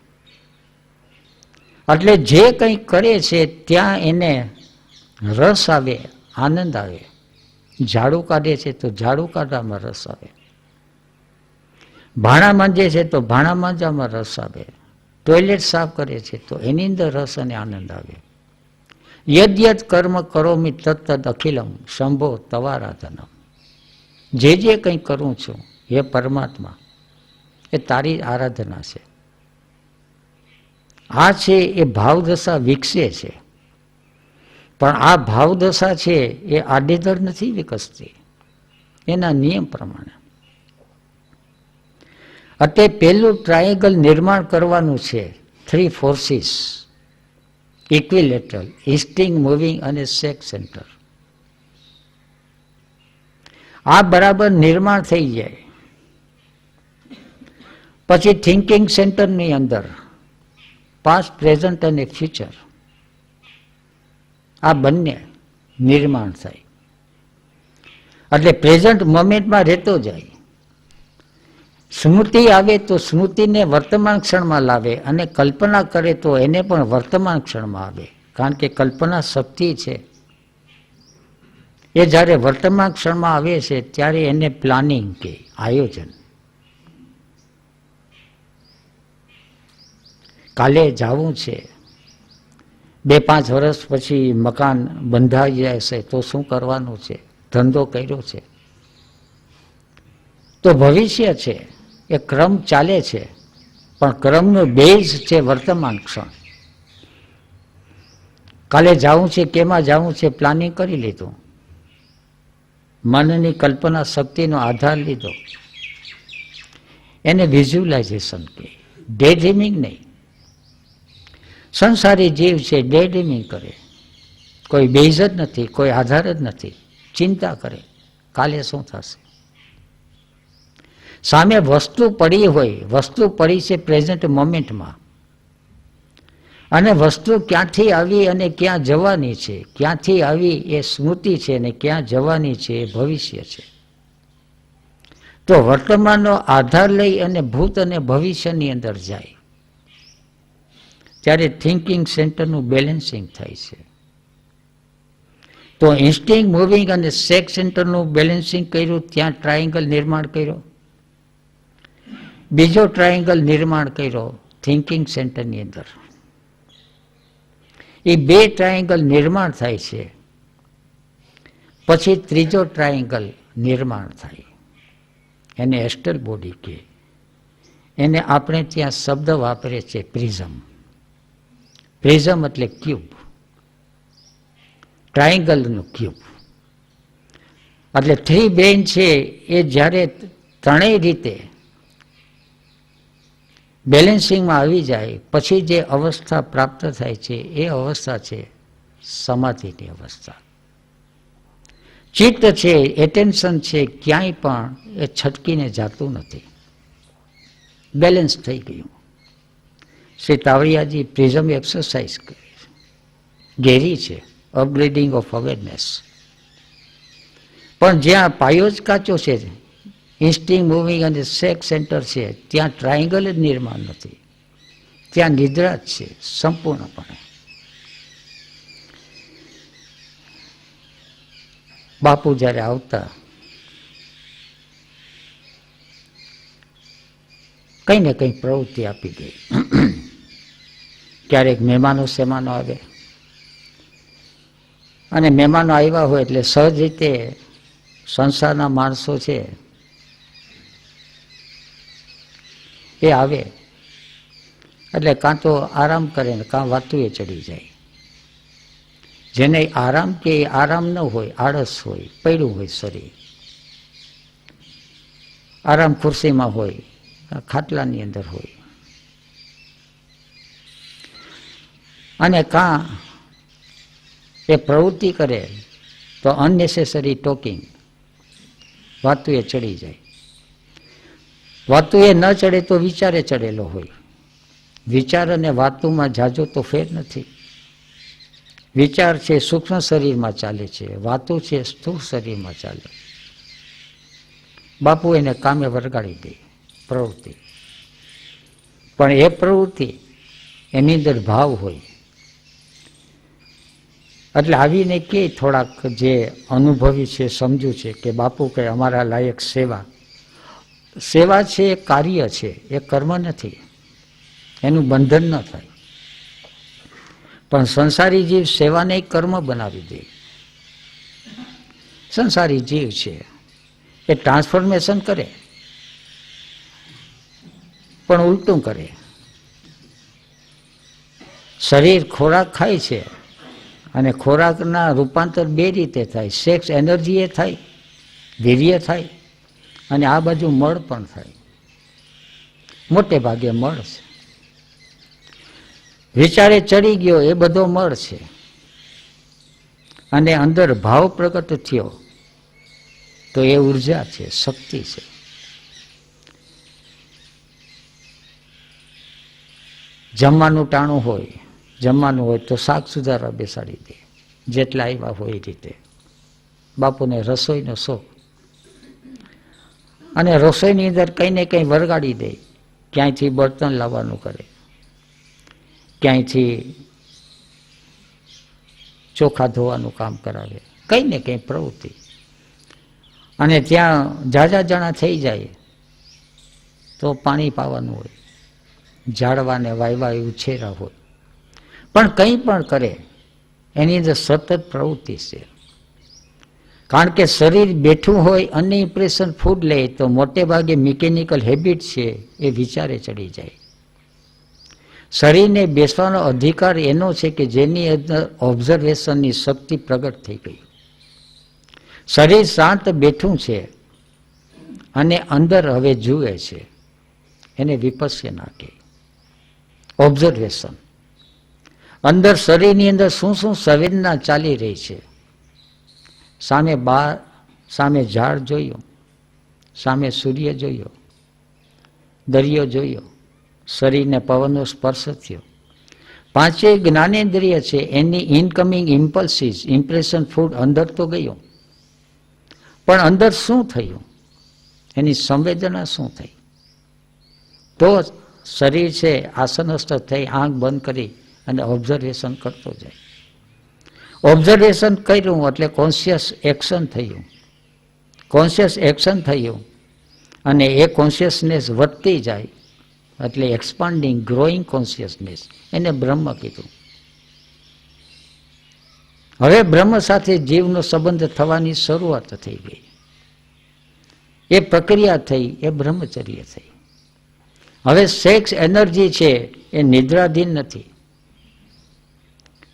એટલે જે કંઈ કરે છે ત્યાં એને રસ આવે, આનંદ આવે. ઝાડુ કાઢે છે તો ઝાડુ કાઢવામાં રસ આવે, ભાણા માંજે છે તો ભાણા માંજવામાં રસ આવે, ટોયલેટ સાફ કરે છે તો એની અંદર રસ અને આનંદ આવે. યદ કર્મ કરોમિ તત્તદ અખિલમ શંભો તવારાધનમ. જે કંઈ કરું છું હે પરમાત્મા, એ તારી આરાધના છે. આ છે એ ભાવદશા વિકસે છે, પણ આ ભાવદશા છે એ આડેધડ નથી વિકસતી, એના નિયમ પ્રમાણે. એટલે પહેલું ટ્રાયેંગલ નિર્માણ કરવાનું છે, 3 ફોર્સિસ, ઇક્વિલેટરલ, ઇન્સ્ટિંક્ટ, મૂવિંગ અને સેક્સ સેન્ટર. આ બરાબર નિર્માણ થઈ જાય પછી થિંકિંગ સેન્ટરની અંદર પાસ્ટ, પ્રેઝન્ટ અને ફ્યુચર, આ બંને નિર્માણ થાય. એટલે પ્રેઝન્ટ મોમેન્ટમાં રહેતો જાય. સ્મૃતિ આવે તો સ્મૃતિને વર્તમાન ક્ષણમાં લાવે, અને કલ્પના કરે તો એને પણ વર્તમાન ક્ષણમાં આવે. કારણ કે કલ્પના શક્તિ છે, એ જ્યારે વર્તમાન ક્ષણમાં આવે છે ત્યારે એને પ્લાનિંગ કે આયોજન. કાલે જવું છે, 2-5 વર્ષ પછી મકાન બંધાઈ જશે તો શું કરવાનું છે, ધંધો કર્યો છે તો ભવિષ્ય છે, એ ક્રમ ચાલે છે, પણ ક્રમનો બેઝ છે વર્તમાન ક્ષણ. કાલે જવું છે, કેમાં જવું છે પ્લાનિંગ કરી લીધું, મનની કલ્પના શક્તિનો આધાર લીધો, એને વિઝ્યુલાઇઝેશન કહે, ડે ડ્રીમિંગ નહીં. સંસારી જીવ છે ડે ડ્રીમિંગ કરે, કોઈ બેઝ જ નથી, કોઈ આધાર જ નથી, ચિંતા કરે કાલે શું થશે. સામે વસ્તુ પડી હોય, વસ્તુ પડી છે પ્રેઝન્ટ મોમેન્ટમાં, અને વસ્તુ ક્યાંથી આવી અને ક્યાં જવાની છે, ક્યાંથી આવી એ સ્મૃતિ છે અને ક્યાં જવાની છે એ ભવિષ્ય છે. તો વર્તમાનનો આધાર લઈ અને ભૂત અને ભવિષ્યની અંદર જાય ત્યારે થિંકિંગ સેન્ટરનું બેલેન્સિંગ થાય છે. તો ઇન્સ્ટિંક્ટ, મૂવિંગ અને સેક્સ સેન્ટરનું બેલેન્સિંગ કર્યું, ત્યાં ટ્રાયેંગલ નિર્માણ કર્યો. બીજો ટ્રાયેંગલ નિર્માણ કર્યો થિંકિંગ સેન્ટરની અંદર. એ 2 ટ્રાયેંગલ નિર્માણ થાય છે, પછી ત્રીજો ટ્રાયેંગલ નિર્માણ થાય, એને એસ્ટલ બોડી કહે. એને આપણે ત્યાં શબ્દ વાપરે છે પ્રિઝમ. પ્રિઝમ એટલે ક્યુબ, ટ્રાયેંગલનું ક્યુબ. એટલે 3 બ્રેઇન છે એ જ્યારે ત્રણેય રીતે બેલેન્સિંગમાં આવી જાય પછી જે અવસ્થા પ્રાપ્ત થાય છે એ અવસ્થા છે સમાધિની અવસ્થા. ચિત્ત છે, એટેન્શન છે, ક્યાંય પણ એ છટકીને જાતું નથી, બેલેન્સ થઈ ગયું. શ્રી તાવડિયાજી પ્રિઝમ એક્સરસાઇઝ કરે છે, ઘેરી છે, અપગ્રેડિંગ ઓફ અવેરનેસ. પણ જ્યાં પાયો જ કાચો છે, ઇન્સ્ટિંક્ટ, મૂવિંગ અને સેક્સ સેન્ટર છે, ત્યાં ટ્રાયેંગલ જ નિર્માણ નથી, ત્યાં નિદ્રા જ છે સંપૂર્ણપણે. બાપુ જ્યારે આવતા કંઈ ને કંઈ પ્રવૃત્તિ આપી દે. ક્યારેક મહેમાનો સેમાનો આવે, અને મહેમાનો આવ્યા હોય એટલે સહજ રીતે સંસારના માણસો છે એ આવે એટલે કાં તો આરામ કરે ને કાં વાતુએ ચડી જાય. જેને આરામ કે આરામ ન હોય, આળસ હોય, પડ્યું હોય શરીર, આરામ ખુરશીમાં હોય, ખાટલાની અંદર હોય, અને કાં એ પ્રવૃત્તિ કરે તો અનનેસેસરી ટોકિંગ, વાતુએ ચડી જાય. વાતુએ ન ચડે તો વિચારે ચડેલો હોય. વિચાર અને વાતુમાં જાજો તો ફેર નથી. વિચાર છે સૂક્ષ્મ શરીરમાં ચાલે છે, વાતો છે સ્થૂળ શરીરમાં ચાલે. બાપુ એને કામે વરગાડી દે પ્રવૃત્તિ, પણ એ પ્રવૃત્તિ એની અંદર ભાવ હોય. એટલે આવીને કે થોડાક જે અનુભવી છે, સમજુ છે કે બાપુ કે અમારા લાયક સેવા. સેવા છે એ કાર્ય છે, એ કર્મ નથી, એનું બંધન ન થાય. પણ સંસારી જીવ સેવાને કર્મ બનાવી દે. સંસારી જીવ છે એ ટ્રાન્સફોર્મેશન કરે, પણ ઉલટું કરે. શરીર ખોરાક ખાય છે અને ખોરાકના રૂપાંતર બે રીતે થાય. સેક્સ એનર્જી એ થાય, વીર્ય થાય, અને આ બાજુ મળ પણ થાય. મોટે ભાગે મળ છે. વિચારે ચડી ગયો એ બધો મળ છે, અને અંદર ભાવ પ્રગટ થયો તો એ ઉર્જા છે, શક્તિ છે. જમવાનું ટાણું હોય, જમવાનું હોય તો શાક સુધારવા બેસાડી દે, જેટલા આવ્યા હોય એ રીતે. બાપુને રસોઈનો શોખ, અને રસોઈની અંદર કંઈ ને કંઈ વરગાડી દે. ક્યાંયથી બર્તન લાવવાનું કરે, ક્યાંયથી ચોખા ધોવાનું કામ કરાવે, કંઈ ને કંઈ પ્રવૃત્તિ. અને ત્યાં ઝાઝા જણા થઈ જાય તો પાણી પાવાનું હોય, ઝાડવાને વાયવા ઉછેરા હોય. પણ કંઈ પણ કરે એની અંદર સતત પ્રવૃત્તિ છે. કારણ કે શરીર બેઠું હોય, અન્ય ઇમ્પ્રેશન ફૂડ લે તો મોટે ભાગે મિકેનિકલ હેબિટ છે એ વિચારે ચડી જાય. શરીરને બેસવાનો અધિકાર એનો છે કે જેની અંદર ઓબ્ઝર્વેશનની શક્તિ પ્રગટ થઈ ગઈ. શરીર શાંત બેઠું છે અને અંદર હવે જુએ છે, એને વિપશ્યના કહે. ઓબ્ઝર્વેશન, અંદર શરીરની અંદર શું શું સંવેદના ચાલી રહી છે. સામે બાર, સામે ઝાડ જોયું, સામે સૂર્ય જોયો, દરિયો જોયો, શરીરને પવનનો સ્પર્શ થયો. પાંચેય જ્ઞાનેન્દ્રિય છે એની ઇનકમિંગ ઇમ્પલ્સીસ, ઇમ્પ્રેશન ફૂડ અંદર તો ગયો, પણ અંદર શું થયું, એની સંવેદના શું થઈ. તો શરીર છે આસનસ્થ થઈ આંખ બંધ કરી અને ઓબ્ઝર્વેશન કરતો જાય. ઓબ્ઝર્વેશન કર્યું એટલે કોન્શિયસ એક્શન થયું. કોન્શિયસ એક્શન થયું અને એ કોન્શિયસનેસ વધતી જાય એટલે એક્સપાન્ડિંગ ગ્રોઈંગ કોન્શિયસનેસ, એને બ્રહ્મ કીધું. હવે બ્રહ્મ સાથે જીવનો સંબંધ થવાની શરૂઆત થઈ ગઈ. એ પ્રક્રિયા થઈ, એ બ્રહ્મચર્ય થઈ. હવે સેક્સ એનર્જી છે એ નિદ્રાધીન નથી.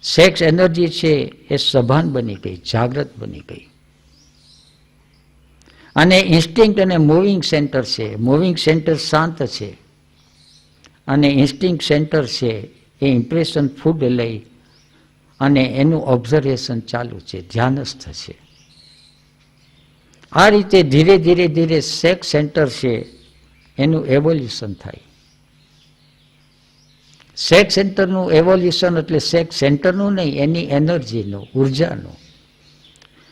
સેક્સ એનર્જી છે એ સભાન બની ગઈ, જાગૃત બની ગઈ. અને ઇન્સ્ટિંક્ટ અને મૂવિંગ સેન્ટર છે, મૂવિંગ સેન્ટર શાંત છે અને ઇન્સ્ટિંક્ટ સેન્ટર છે એ ઇમ્પ્રેશન ફૂડ લઈ અને એનું ઓબ્ઝર્વેશન ચાલુ છે, ધ્યાનસ્થ છે. આ રીતે ધીરે ધીરે ધીરે સેક્સ સેન્ટર છે એનું એવોલ્યુશન થાય. સેક્સ સેન્ટરનું એવોલ્યુશન એટલે સેક્સ સેન્ટરનું નહીં, એની એનર્જીનું, ઉર્જાનું.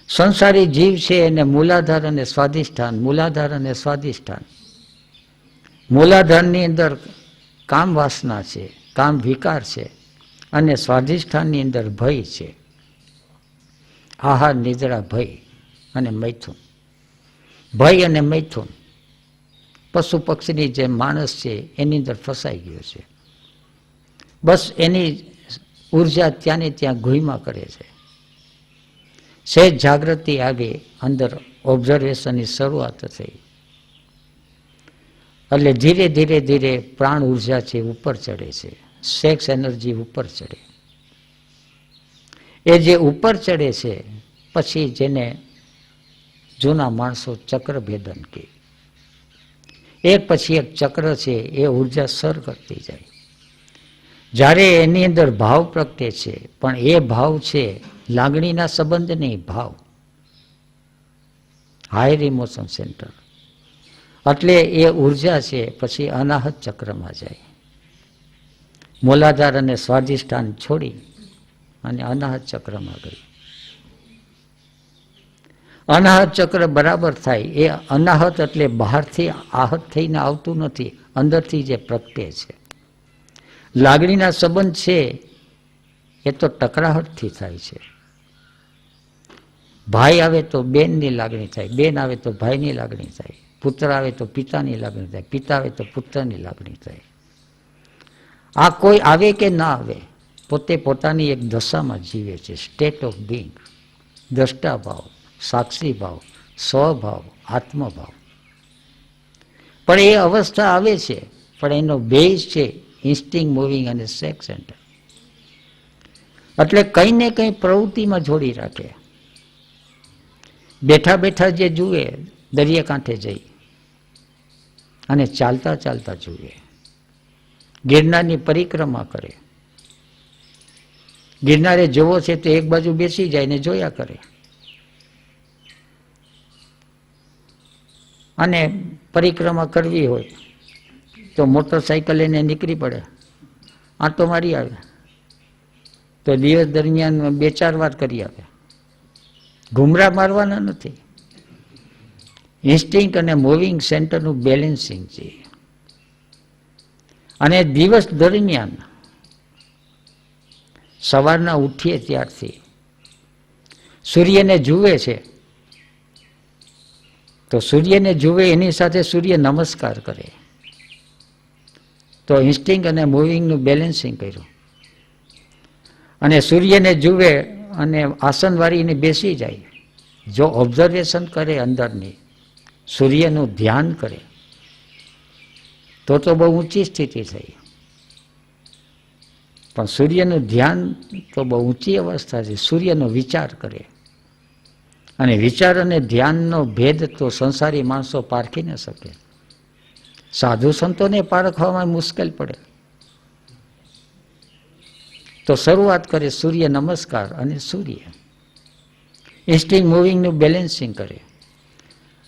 સંસારી જીવ છે એને મૂલાધાર અને સ્વાધિષ્ઠાન, મૂલાધાર અને સ્વાધિષ્ઠાન. મૂલાધારની અંદર કામ વાસના છે, કામ વિકાર છે, અને સ્વાધિષ્ઠાનની અંદર ભય છે. આહાર, નિદ્રા, ભય અને મૈથુન. ભય અને મૈથુન પશુ પક્ષીની જે માણસ છે એની અંદર ફસાઈ ગયો છે. બસ એની ઉર્જા ત્યાંને ત્યાં ગુહીમાં કરે છે. સહેજ જાગૃતિ આવી, અંદર ઓબ્ઝર્વેશનની શરૂઆત થઈ, એટલે ધીરે ધીરે ધીરે પ્રાણ ઉર્જા છે ઉપર ચડે છે, સેક્સ એનર્જી ઉપર ચડે. એ જે ઉપર ચડે છે પછી જેને જૂના માણસો ચક્રભેદન કહે, એક પછી એક ચક્ર છે એ ઉર્જા સર કરતી જાય. જ્યારે એની અંદર ભાવ પ્રગટે છે, પણ એ ભાવ છે લાગણીના સંબંધ નહીં, ભાવ, હાયર ઇમોશન સેન્ટર. એટલે એ ઉર્જા છે પછી અનાહત ચક્રમાં જાય, મૂલાધાર અને સ્વાધિષ્ઠાન છોડી અને અનાહત ચક્રમાં ગઈ. અનાહત ચક્ર બરાબર થાય, એ અનાહત એટલે બહારથી આહત થઈને આવતું નથી, અંદરથી જે પ્રગટે છે. લાગણીના સંબંધ છે એ તો ટકરાહટથી થાય છે. ભાઈ આવે તો બેનની લાગણી થાય, બેન આવે તો ભાઈની લાગણી થાય, પુત્ર આવે તો પિતાની લાગણી થાય, પિતા આવે તો પુત્રની લાગણી થાય. આ કોઈ આવે કે ના આવે, પોતે પોતાની એક દશામાં જીવે છે, સ્ટેટ ઓફ બિંગ, દ્રષ્ટા ભાવ, સાક્ષી ભાવ, સ્વભાવ, આત્મભાવ. પણ એ અવસ્થા આવે છે, પણ એનો બેઝ છે ઇન્સ્ટિંગ, મૂવિંગ અને સેક્સ સેન્ટર. એટલે કંઈ ને કંઈ પ્રવૃત્તિમાં જોડી રાખે. બેઠા બેઠા જે જુએ, દરિયાકાંઠે જઈ અને ચાલતા ચાલતા જુએ, ગિરનારની પરિક્રમા કરે. ગિરનારે જોવો છે તો એક બાજુ બેસી જાય ને જોયા કરે, અને પરિક્રમા કરવી હોય તો મોટરસાઇકલ લઈને નીકળી પડે, આંટો મારી આવે તો દિવસ દરમિયાન 2-4 વાર કરી આવે. ઘુમરા મારવાના નથી. ઇન્સ્ટિંક્ટ અને મૂવિંગ સેન્ટરનું બેલેન્સિંગ છે. અને દિવસ દરમિયાન સવારના ઉઠીએ ત્યારથી સૂર્યને જુએ છે તો સૂર્યને જુએ એની સાથે સૂર્ય નમસ્કાર કરે, તો ઇન્સ્ટિંક્ટ અને મૂવિંગનું બેલેન્સિંગ કર્યું. અને સૂર્યને જુએ અને આસન વાળીને બેસી જાય, જો ઓબ્ઝર્વેશન કરે અંદરની, સૂર્યનું ધ્યાન કરે, તો બહુ ઊંચી સ્થિતિ થઈ. પણ સૂર્યનું ધ્યાન તો બહુ ઊંચી અવસ્થા છે. સૂર્યનો વિચાર કરે, અને વિચાર અને ધ્યાનનો ભેદ તો સંસારી માણસો પારખી ન શકે. સાધુ સંતોને પારખવામાં મુશ્કેલ પડે. તો શરૂઆત કરે સૂર્ય નમસ્કાર અને સૂર્ય ઇન્સ્ટિંક્ટ મૂવિંગનું બેલેન્સિંગ કરે.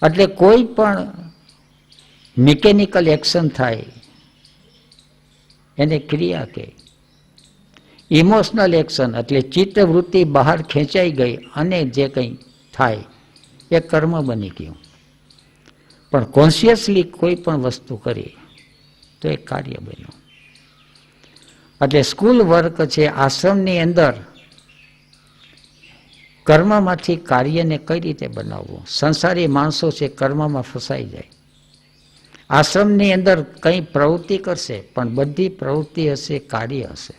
એટલે કોઈ પણ મિકેનિકલ એક્શન થાય એને ક્રિયા કહે. ઇમોશનલ એક્શન એટલે ચિત્તવૃત્તિ બહાર ખેંચાઈ ગઈ અને જે કંઈ થાય એ કર્મ બની ગયું. પણ કોન્શિયસલી કોઈ પણ વસ્તુ કરી તો એ કાર્ય બન્યું. એટલે સ્કૂલ વર્ક છે આશ્રમની અંદર કર્મમાંથી કાર્યને કઈ રીતે બનાવવું. સંસારી માણસો છે કર્મમાં ફસાઈ જાય. આશ્રમની અંદર કંઈ પ્રવૃત્તિ કરશે પણ બધી પ્રવૃત્તિ હશે કાર્ય હશે.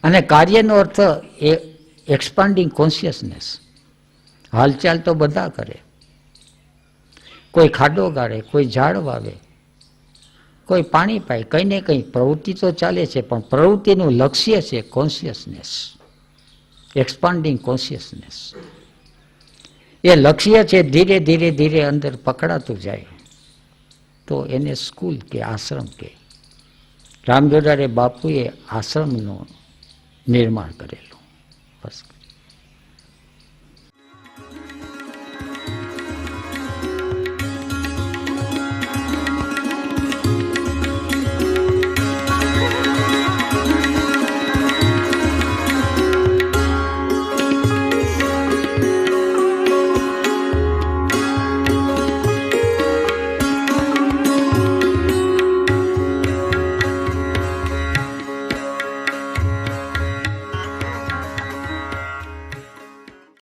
અને કાર્યનો અર્થ એ એક્સપાન્ડિંગ કોન્શિયસનેસ. હાલચાલ તો બધા કરે, કોઈ ખાડો ગાળે, કોઈ ઝાડ વાવે, કોઈ પાણી પાય, કંઈ ને કંઈ પ્રવૃત્તિ તો ચાલે છે, પણ પ્રવૃત્તિનું લક્ષ્ય છે કોન્શિયસનેસ, એક્સપાન્ડિંગ કોન્શિયસનેસ. એ લક્ષ્ય છે ધીરે ધીરે ધીરે અંદર પકડાતું જાય તો એને સ્કૂલ કે આશ્રમ કે. રામજોડારે બાપુએ આશ્રમનું નિર્માણ કરેલું. બસ.